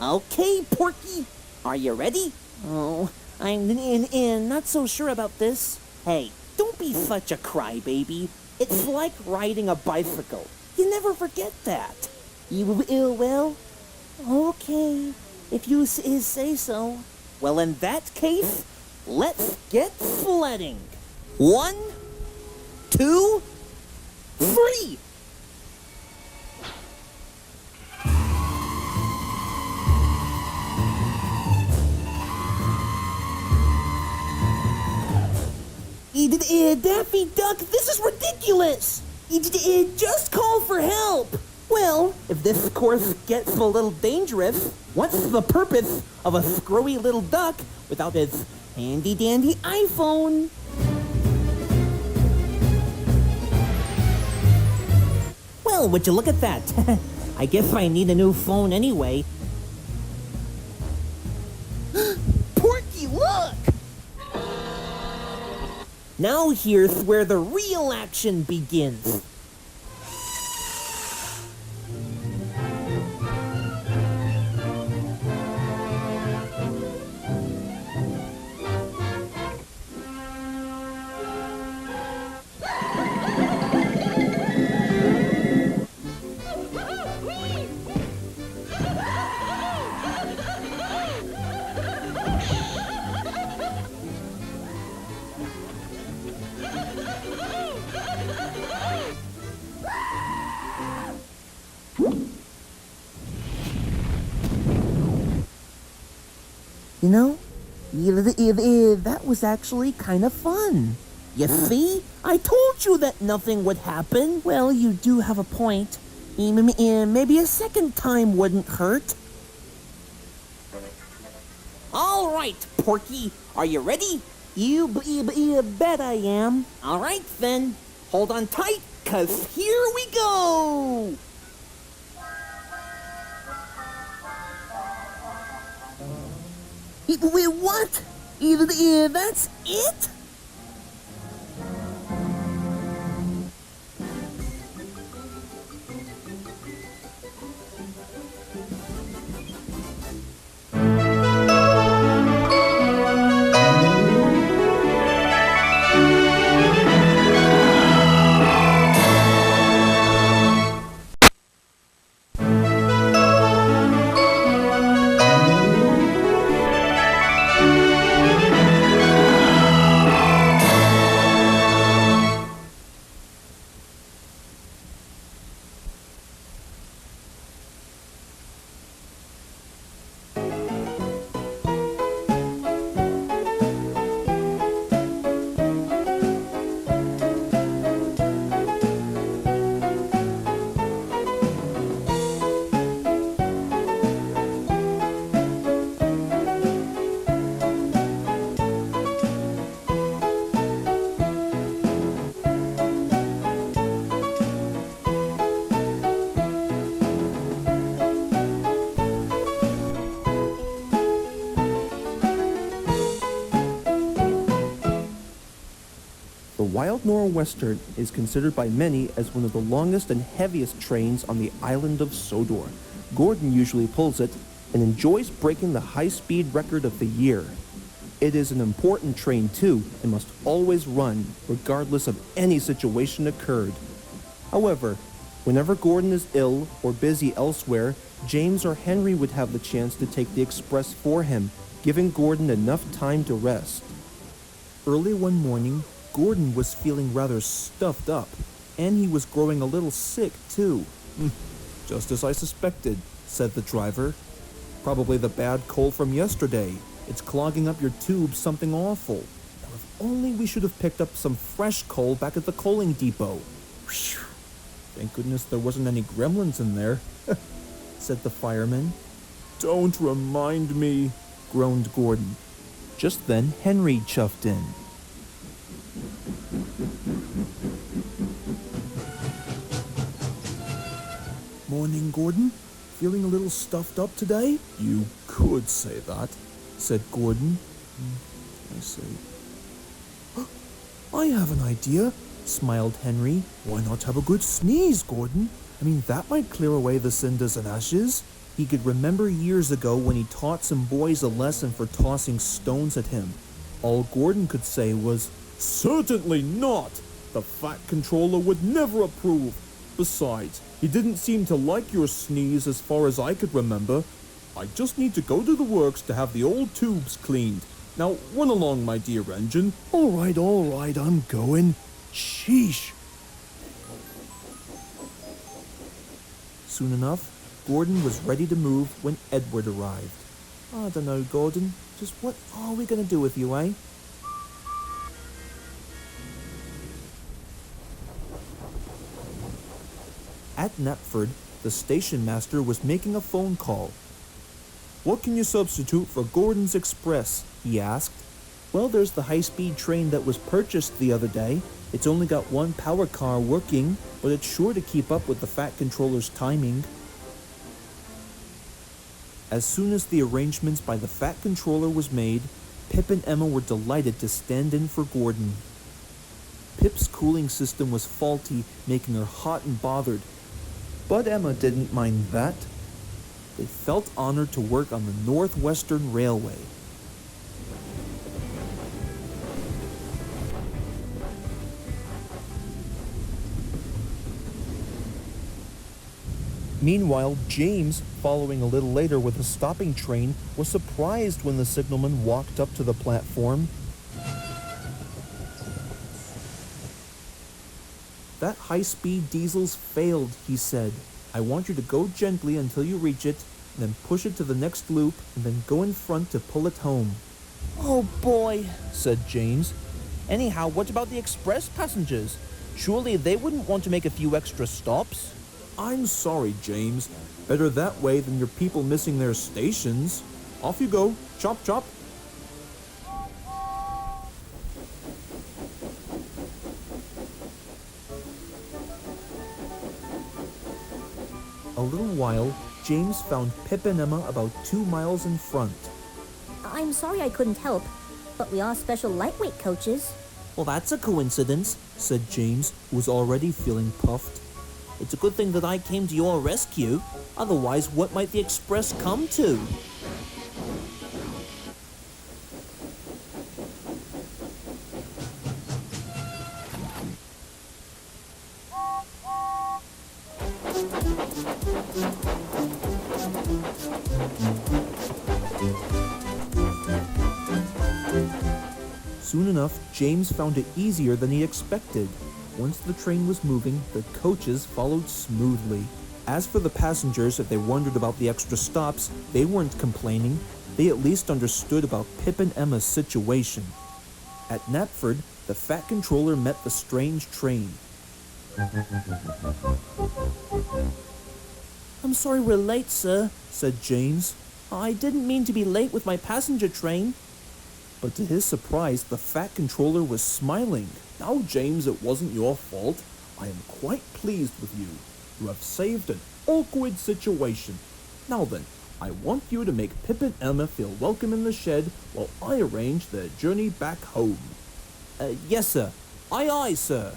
Okay, Porky, are you ready? Oh, I'm not so sure about this. Hey, don't be such a crybaby. It's like riding a bicycle. You never forget that. You will? Okay, if you say so. Well, in that case, let's get sledding. 1, 2, 3. Daffy Duck, this is ridiculous! Just call for help! Well, if this course gets a little dangerous, what's the purpose of a screwy little duck without his handy-dandy iPhone? Well, would you look at that? I guess I need a new phone anyway. Porky, look! Now here's where the real action begins. You know, that was actually kind of fun. You see? I told you that nothing would happen. Well, you do have a point. Maybe a second time wouldn't hurt. All right, Porky, are you ready? You bet I am. All right, then. Hold on tight, 'cause here we go! Wait, what? That's it? The Wild Nor'Western is considered by many as one of the longest and heaviest trains on the island of Sodor. Gordon usually pulls it and enjoys breaking the high-speed record of the year. It is an important train too and must always run regardless of any situation occurred. However, whenever Gordon is ill or busy elsewhere, James or Henry would have the chance to take the express for him, giving Gordon enough time to rest. Early one morning, Gordon was feeling rather stuffed up, and he was growing a little sick, too. Just as I suspected, said the driver. Probably the bad coal from yesterday. It's clogging up your tubes something awful. Now, if only we should have picked up some fresh coal back at the coaling depot. Whew. Thank goodness there wasn't any gremlins in there, said the fireman. Don't remind me, groaned Gordon. Just then, Henry chuffed in. Morning, Gordon. Feeling a little stuffed up today? You could say that, said Gordon. I see. I have an idea, smiled Henry. Why not have a good sneeze, Gordon? I mean, that might clear away the cinders and ashes. He could remember years ago when he taught some boys a lesson for tossing stones at him. All Gordon could say was, "Certainly not! The Fat Controller would never approve. Besides, he didn't seem to like your sneeze as far as I could remember. I just need to go to the works to have the old tubes cleaned. Now, run along, my dear engine." All right, I'm going. Sheesh. Soon enough, Gordon was ready to move when Edward arrived. I don't know, Gordon. Just what are we going to do with you, eh? At Knapford, the station master was making a phone call. What can you substitute for Gordon's Express? He asked. Well, there's the high-speed train that was purchased the other day. It's only got one power car working, but it's sure to keep up with the Fat Controller's timing. As soon as the arrangements by the Fat Controller was made, Pip and Emma were delighted to stand in for Gordon. Pip's cooling system was faulty, making her hot and bothered. But Emma didn't mind that. They felt honored to work on the Northwestern Railway. Meanwhile, James, following a little later with a stopping train, was surprised when the signalman walked up to the platform. That high-speed diesel's failed, he said. I want you to go gently until you reach it, and then push it to the next loop, and then go in front to pull it home. Oh boy, said James. Anyhow, what about the express passengers? Surely they wouldn't want to make a few extra stops? I'm sorry, James. Better that way than your people missing their stations. Off you go. Chop, chop. a little while, James found Pip and Emma about 2 miles in front. I'm sorry I couldn't help, but we are special lightweight coaches. Well, that's a coincidence, said James, who was already feeling puffed. It's a good thing that I came to your rescue. Otherwise, what might the Express come to? Soon enough, James found it easier than he expected. Once the train was moving, the coaches followed smoothly. As for the passengers, if they wondered about the extra stops, they weren't complaining. They at least understood about Pip and Emma's situation. At Knapford, the Fat Controller met the strange train. I'm sorry we're late, sir, said James. I didn't mean to be late with my passenger train. But to his surprise, the Fat Controller was smiling. Now, James, it wasn't your fault. I am quite pleased with you. You have saved an awkward situation. Now then, I want you to make Pip and Emma feel welcome in the shed while I arrange their journey back home. Yes, sir. Aye, aye, sir.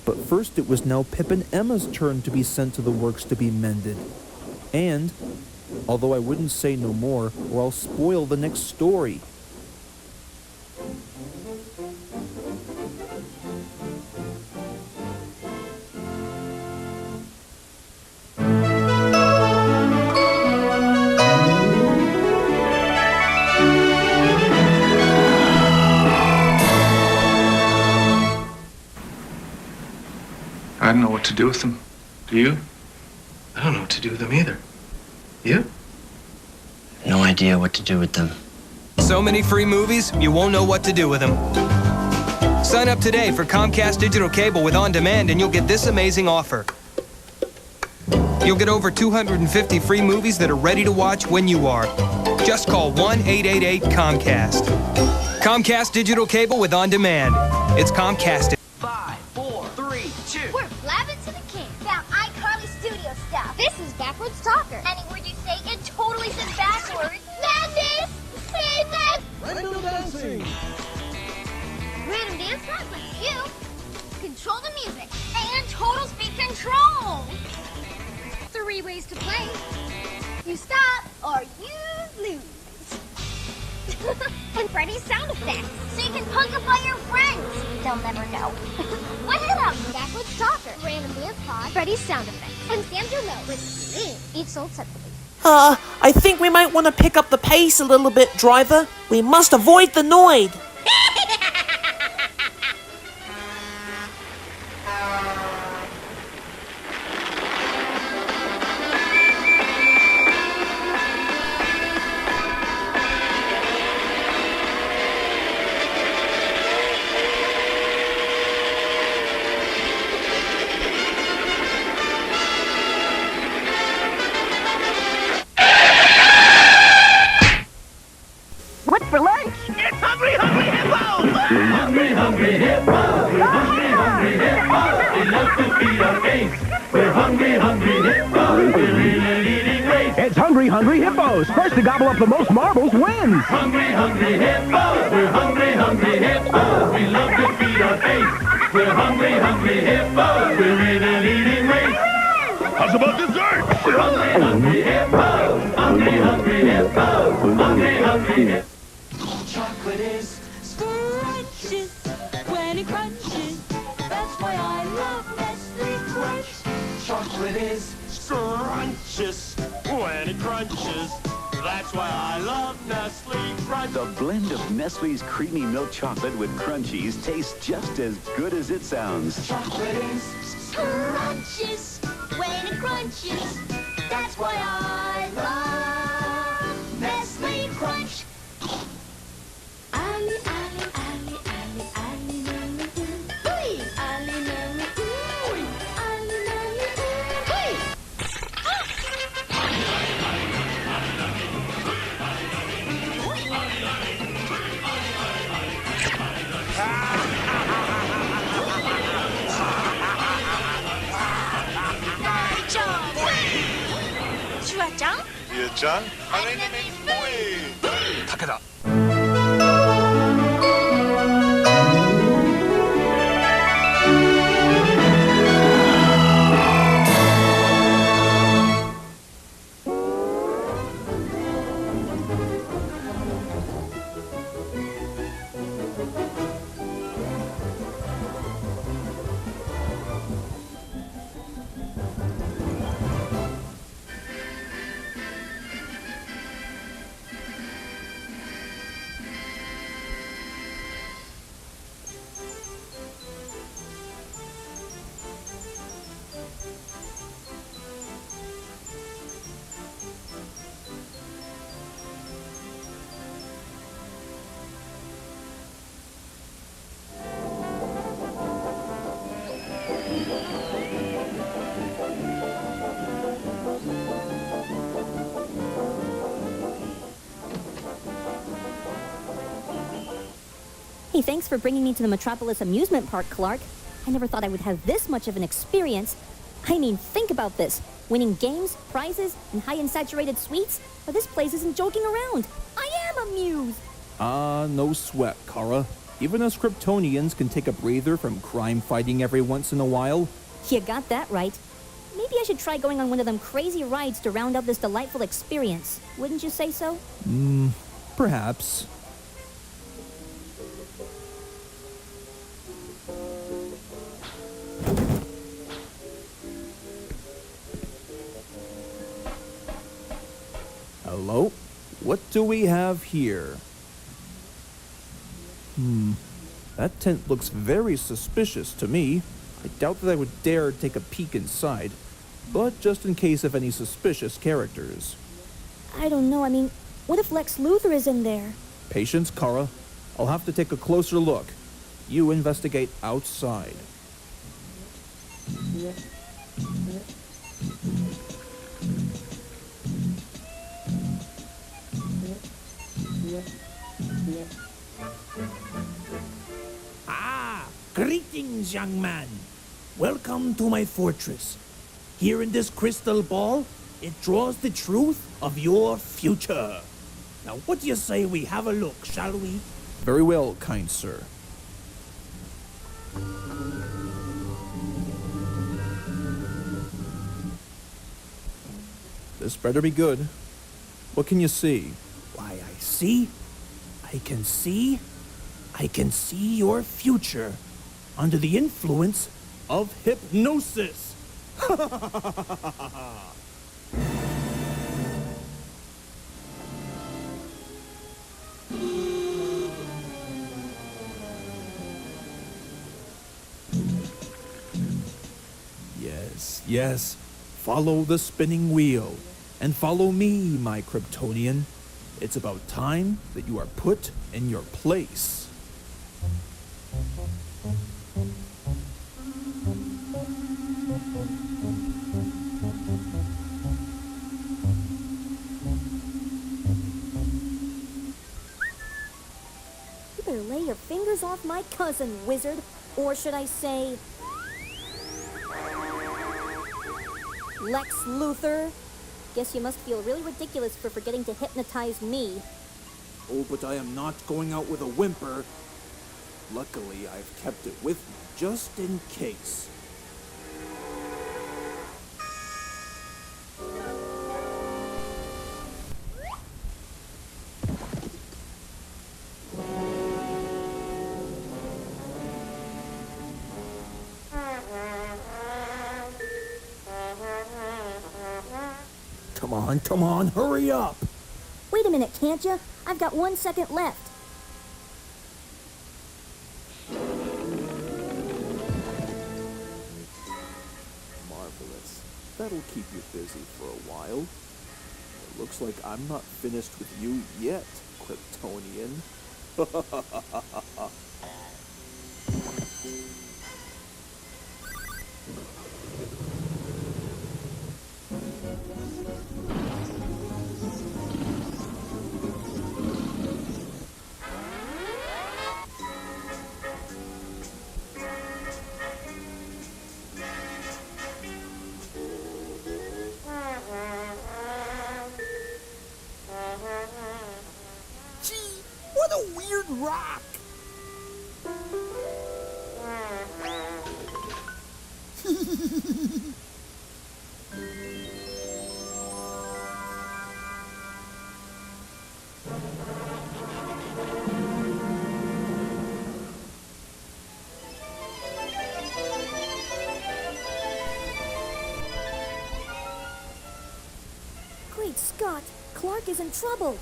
But first it was now Pip and Emma's turn to be sent to the works to be mended. And, although I wouldn't say no more, or I'll spoil the next story. I don't know what to do with them. Do you? I don't know what to do with them either. You? No idea what to do with them. So many free movies, you won't know what to do with them. Sign up today for Comcast Digital Cable with On Demand and you'll get this amazing offer. You'll get over 250 free movies that are ready to watch when you are. Just call 1-888-COMCAST. Comcast Digital Cable with On Demand. It's Comcast. 5, 4, 3, 2. We're blabbing to the king. Found iCarly studio stuff. This is backwards talker. Any word you say, it totally says backwards. Madness! Say that! Random dancing. Random dance part lets you control the music and total speed control. 3 ways to play. You stop or you lose. And Freddy's sound effects, so you can punkify your friends. They'll never know. What hit up? Backwards talker, random dance pod, Freddy's sound effects, and Sam's remote with me. Each sold separately. I think we might want to pick up the pace a little bit, driver. We must avoid the Noid. What's for lunch? It's Hungry Hungry Hippos! Hungry Hungry Hippos! Hungry Hungry Hippos! We love to feed our face. We're Hungry Hungry Hippos. We're in a leading race. It's Hungry Hungry Hippos. First to gobble up the most marbles wins. Hungry Hungry Hippos! We're Hungry Hungry Hippos. We love to feed our face. We're Hungry Hungry Hippos. We're in a leading race. How's about dessert? We're Hungry Hungry Hippos. Hungry Hungry Hippos. Hungry Hungry Hippos. Chocolate is scrumptious when it crunches. That's why I love Nestle Crunch. Chocolate is scrumptious when it crunches. That's why I love Nestle Crunch. The blend of Nestle's creamy milk chocolate with crunchies tastes just as good as it sounds. Chocolate is scrumptious when it crunches. That's why I love Nestle Crunch. Ali, Ali, Ali, Ali, Ali, nani, ooh. Ali, nani, ooh. Ali, nani, ooh. Mimi-chan, my name is Boy. Takeda. Hey, thanks for bringing me to the Metropolis amusement park, Clark. I never thought I would have this much of an experience. I mean, think about this. Winning games, prizes, and high-end saturated sweets? But this place isn't joking around. I am amused. No sweat, Kara. Even us Kryptonians can take a breather from crime fighting every once in a while. You got that right. Maybe I should try going on one of them crazy rides to round out this delightful experience. Wouldn't you say so? Perhaps. Hello? What do we have here? That tent looks very suspicious to me. I doubt that I would dare take a peek inside, but just in case of any suspicious characters. I don't know. I mean, what if Lex Luthor is in there? Patience, Kara. I'll have to take a closer look. You investigate outside. Greetings, young man. Welcome to my fortress. Here in this crystal ball, it draws the truth of your future. Now, what do you say we have a look, shall we? Very well, kind sir. This better be good. What can you see? Why, I can see your future under the influence of hypnosis. Yes. Follow the spinning wheel. And follow me, my Kryptonian. It's about time that you are put in your place. You better lay your fingers off my cousin, wizard. Or should I say... Lex Luthor? Guess you must feel really ridiculous for forgetting to hypnotize me. Oh, but I am not going out with a whimper. Luckily, I've kept it with me, just in case. Come on, hurry up! Wait a minute, can't you? I've got 1 second left. Marvelous. That'll keep you busy for a while. It looks like I'm not finished with you yet, Kryptonian. weird rock. Great Scott! Clark is in trouble!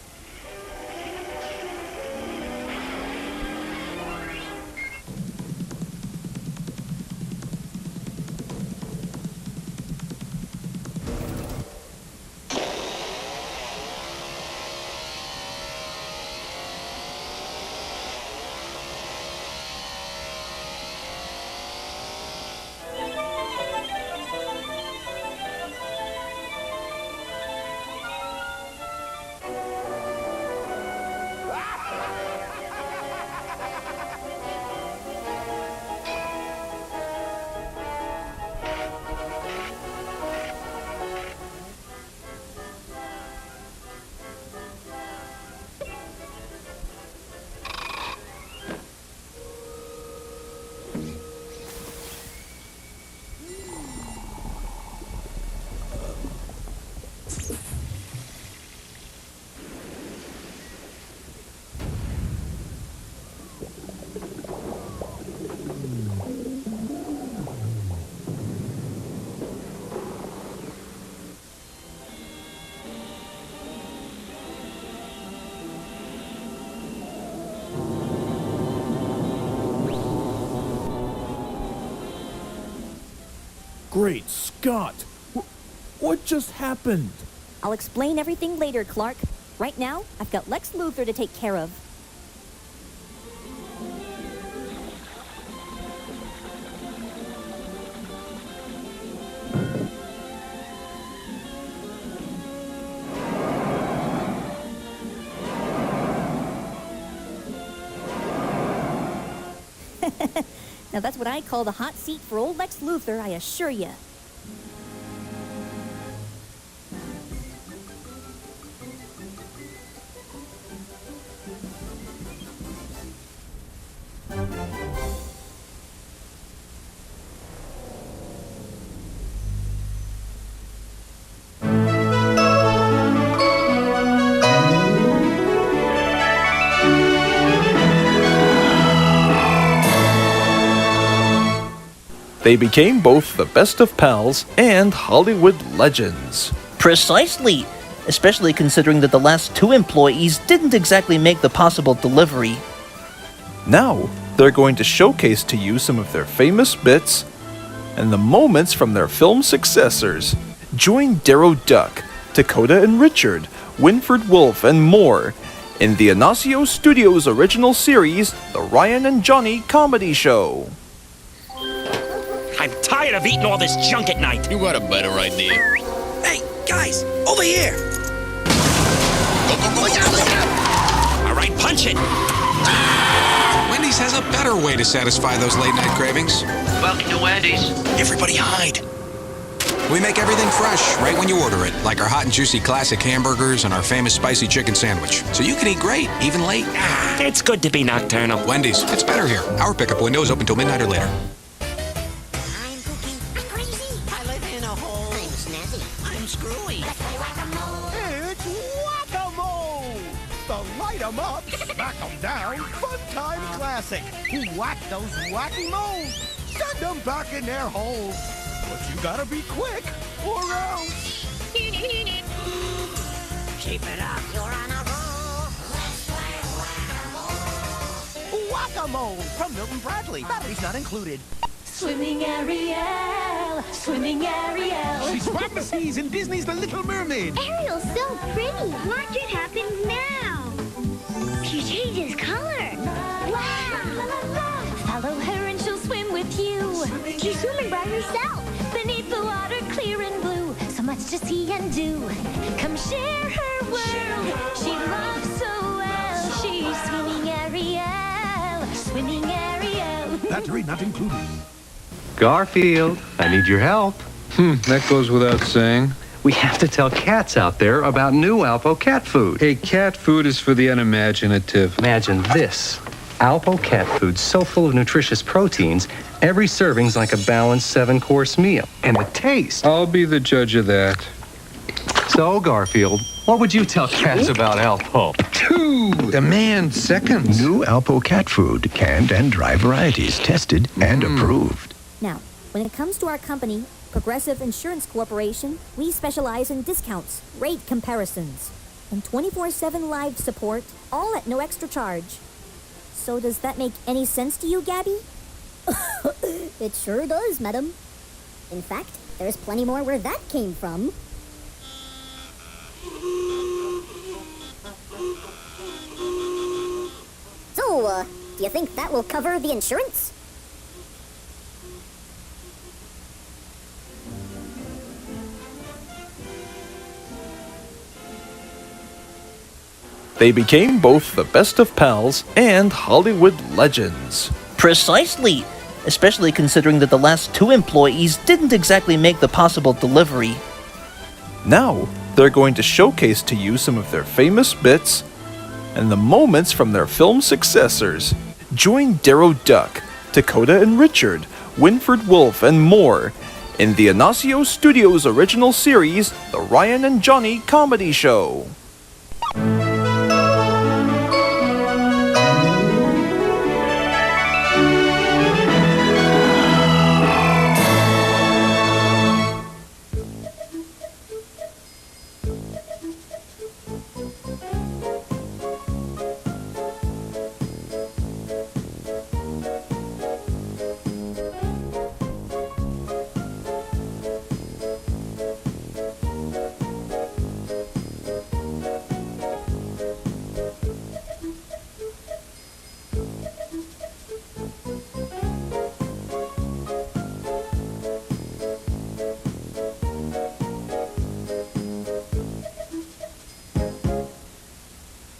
Great Scott! What just happened? I'll explain everything later, Clark. Right now, I've got Lex Luthor to take care of. Now that's what I call the hot seat for old Lex Luthor, I assure you. They became both the best of pals and Hollywood legends. Precisely, especially considering that the last two employees didn't exactly make the possible delivery. Now, they're going to showcase to you some of their famous bits and the moments from their film successors. Join Darrow Duck, Dakota and Richard, Winfred Wolfe, and more in the Inacio Studios original series, The Ryan and Johnny Comedy Show. I'm tired of eating all this junk at night. You got a better idea. Hey, guys, over here. All right, punch it. Wendy's has a better way to satisfy those late-night cravings. Welcome to Wendy's. Everybody hide. We make everything fresh right when you order it, like our hot and juicy classic hamburgers and our famous spicy chicken sandwich. So you can eat great, even late. It's good to be nocturnal. Wendy's, it's better here. Our pickup window is open till midnight or later. It's Whack-A-Mole! The light 'em up, smack 'em down, fun time classic. Whack those wacky moles, send 'em back in their holes. But you gotta be quick, or else. Keep it up, you're on a roll. Let's play Whack-A-Mole. Whack-A-Mole from Milton Bradley. Batteries not included. Swimming Ariel, swimming Ariel. She's Ramesses in Disney's The Little Mermaid. Ariel's so pretty. Watch it happen now. She changes color. Wow. Follow her and she'll swim with you. She's swimming by herself. Beneath the water, clear and blue. So much to see and do. Come share her world. She loves so well. She's swimming Ariel, swimming Ariel. Battery not included. Garfield, I need your help. That goes without saying. We have to tell cats out there about new Alpo cat food. Hey, cat food is for the unimaginative. Imagine this. Alpo cat food so full of nutritious proteins, every serving's like a balanced 7-course meal. And the taste. I'll be the judge of that. So, Garfield, what would you tell cats about Alpo? 2! Demand seconds. New Alpo cat food, canned and dry varieties, tested and approved. Now, when it comes to our company, Progressive Insurance Corporation, we specialize in discounts, rate comparisons, and 24/7 live support, all at no extra charge. So does that make any sense to you, Gabby? It sure does, madam. In fact, there's plenty more where that came from. So, do you think that will cover the insurance? They became both the best of pals and Hollywood legends. Precisely, especially considering that the last 2 employees didn't exactly make the possible delivery. Now, they're going to showcase to you some of their famous bits and the moments from their film successors. Join Darrow Duck, Dakota and Richard, Winfred Wolfe, and more in the Inacio Studios original series, The Ryan and Johnny Comedy Show.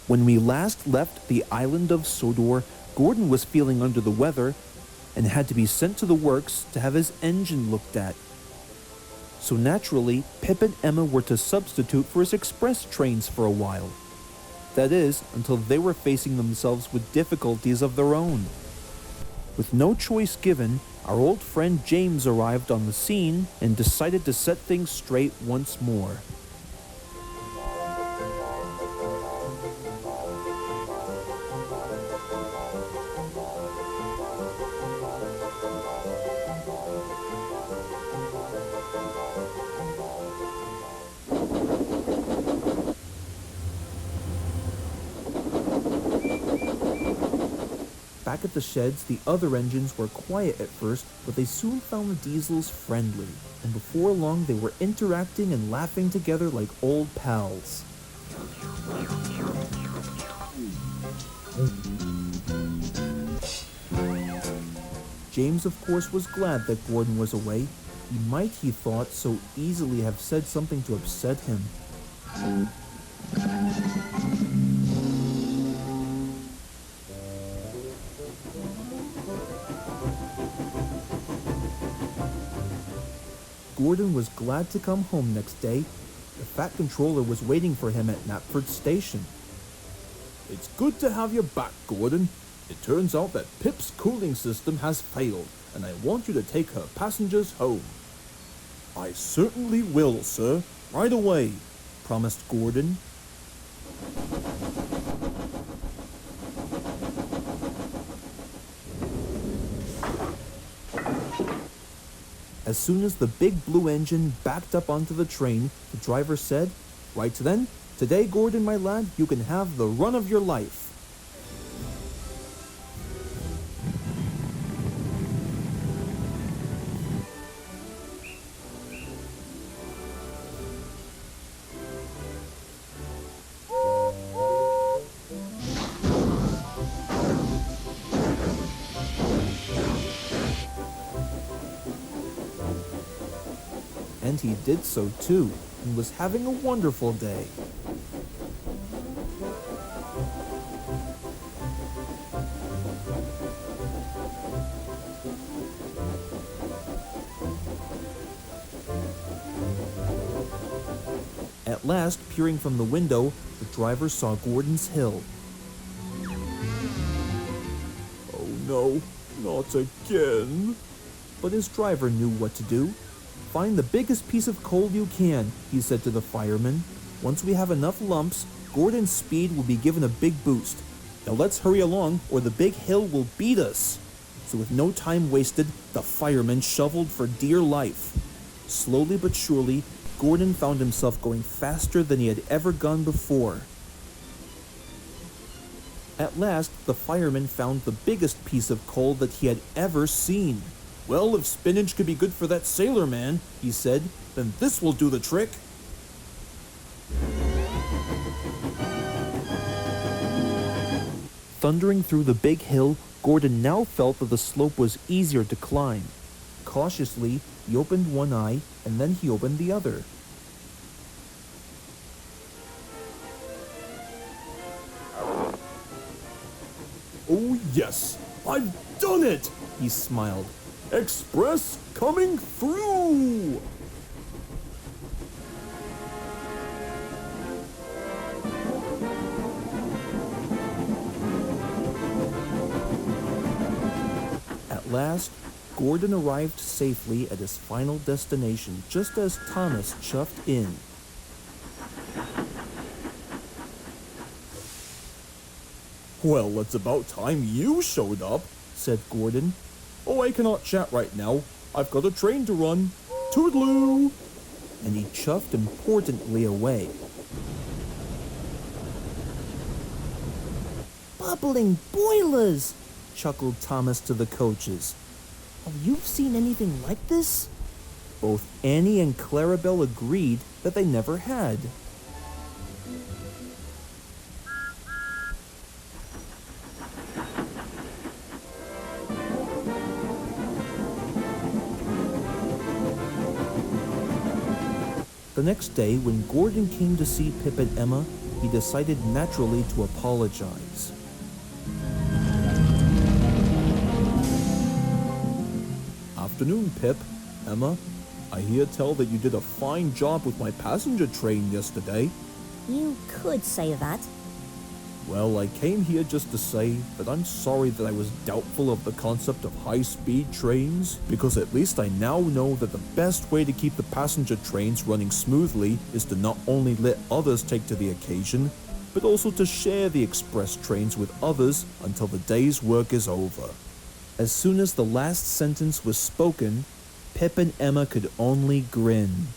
When we last left the island of Sodor, Gordon was feeling under the weather and had to be sent to the works to have his engine looked at. So naturally, Pip and Emma were to substitute for his express trains for a while. That is, until they were facing themselves with difficulties of their own. With no choice given, our old friend James arrived on the scene and decided to set things straight once more. Back at the sheds, the other engines were quiet at first, but they soon found the diesels friendly, and before long they were interacting and laughing together like old pals. James, of course, was glad that Gordon was away. He might, he thought, so easily have said something to upset him. Gordon was glad to come home next day. The Fat Controller was waiting for him at Knapford Station. It's good to have you back, Gordon. It turns out that Pip's cooling system has failed, and I want you to take her passengers home. I certainly will, sir. Right away, promised Gordon. As soon as the big blue engine backed up onto the train, the driver said, "Right then, today, Gordon, my lad, you can have the run of your life." And he did so too, and was having a wonderful day. At last, peering from the window, the driver saw Gordon's hill. Oh no, not again. But his driver knew what to do. Find the biggest piece of coal you can, he said to the fireman. Once we have enough lumps, Gordon's speed will be given a big boost. Now let's hurry along, or the big hill will beat us. So with no time wasted, the fireman shoveled for dear life. Slowly but surely, Gordon found himself going faster than he had ever gone before. At last, the fireman found the biggest piece of coal that he had ever seen. Well, if spinach could be good for that sailor man, he said, then this will do the trick. Thundering through the big hill, Gordon now felt that the slope was easier to climb. Cautiously, he opened one eye, and then he opened the other. Oh yes, I've done it! He smiled. Express coming through! At last, Gordon arrived safely at his final destination just as Thomas chuffed in. Well, it's about time you showed up, said Gordon. Oh, I cannot chat right now. I've got a train to run. Toodaloo! And he chuffed importantly away. Bubbling boilers! Chuckled Thomas to the coaches. Oh, you've seen anything like this? Both Annie and Clarabelle agreed that they never had. The next day, when Gordon came to see Pip and Emma, he decided naturally to apologize. Afternoon, Pip. Emma, I hear tell that you did a fine job with my passenger train yesterday. You could say that. Well, I came here just to say that I'm sorry that I was doubtful of the concept of high-speed trains, because at least I now know that the best way to keep the passenger trains running smoothly is to not only let others take to the occasion, but also to share the express trains with others until the day's work is over. As soon as the last sentence was spoken, Pip and Emma could only grin.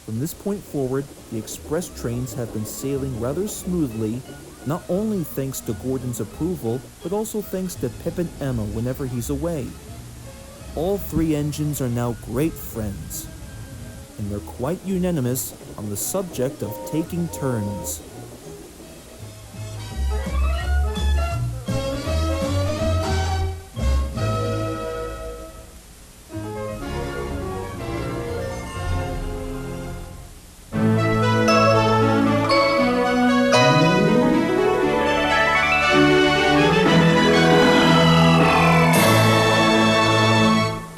From this point forward, the express trains have been sailing rather smoothly, not only thanks to Gordon's approval, but also thanks to Pip and Emma whenever he's away. All three engines are now great friends, and they're quite unanimous on the subject of taking turns.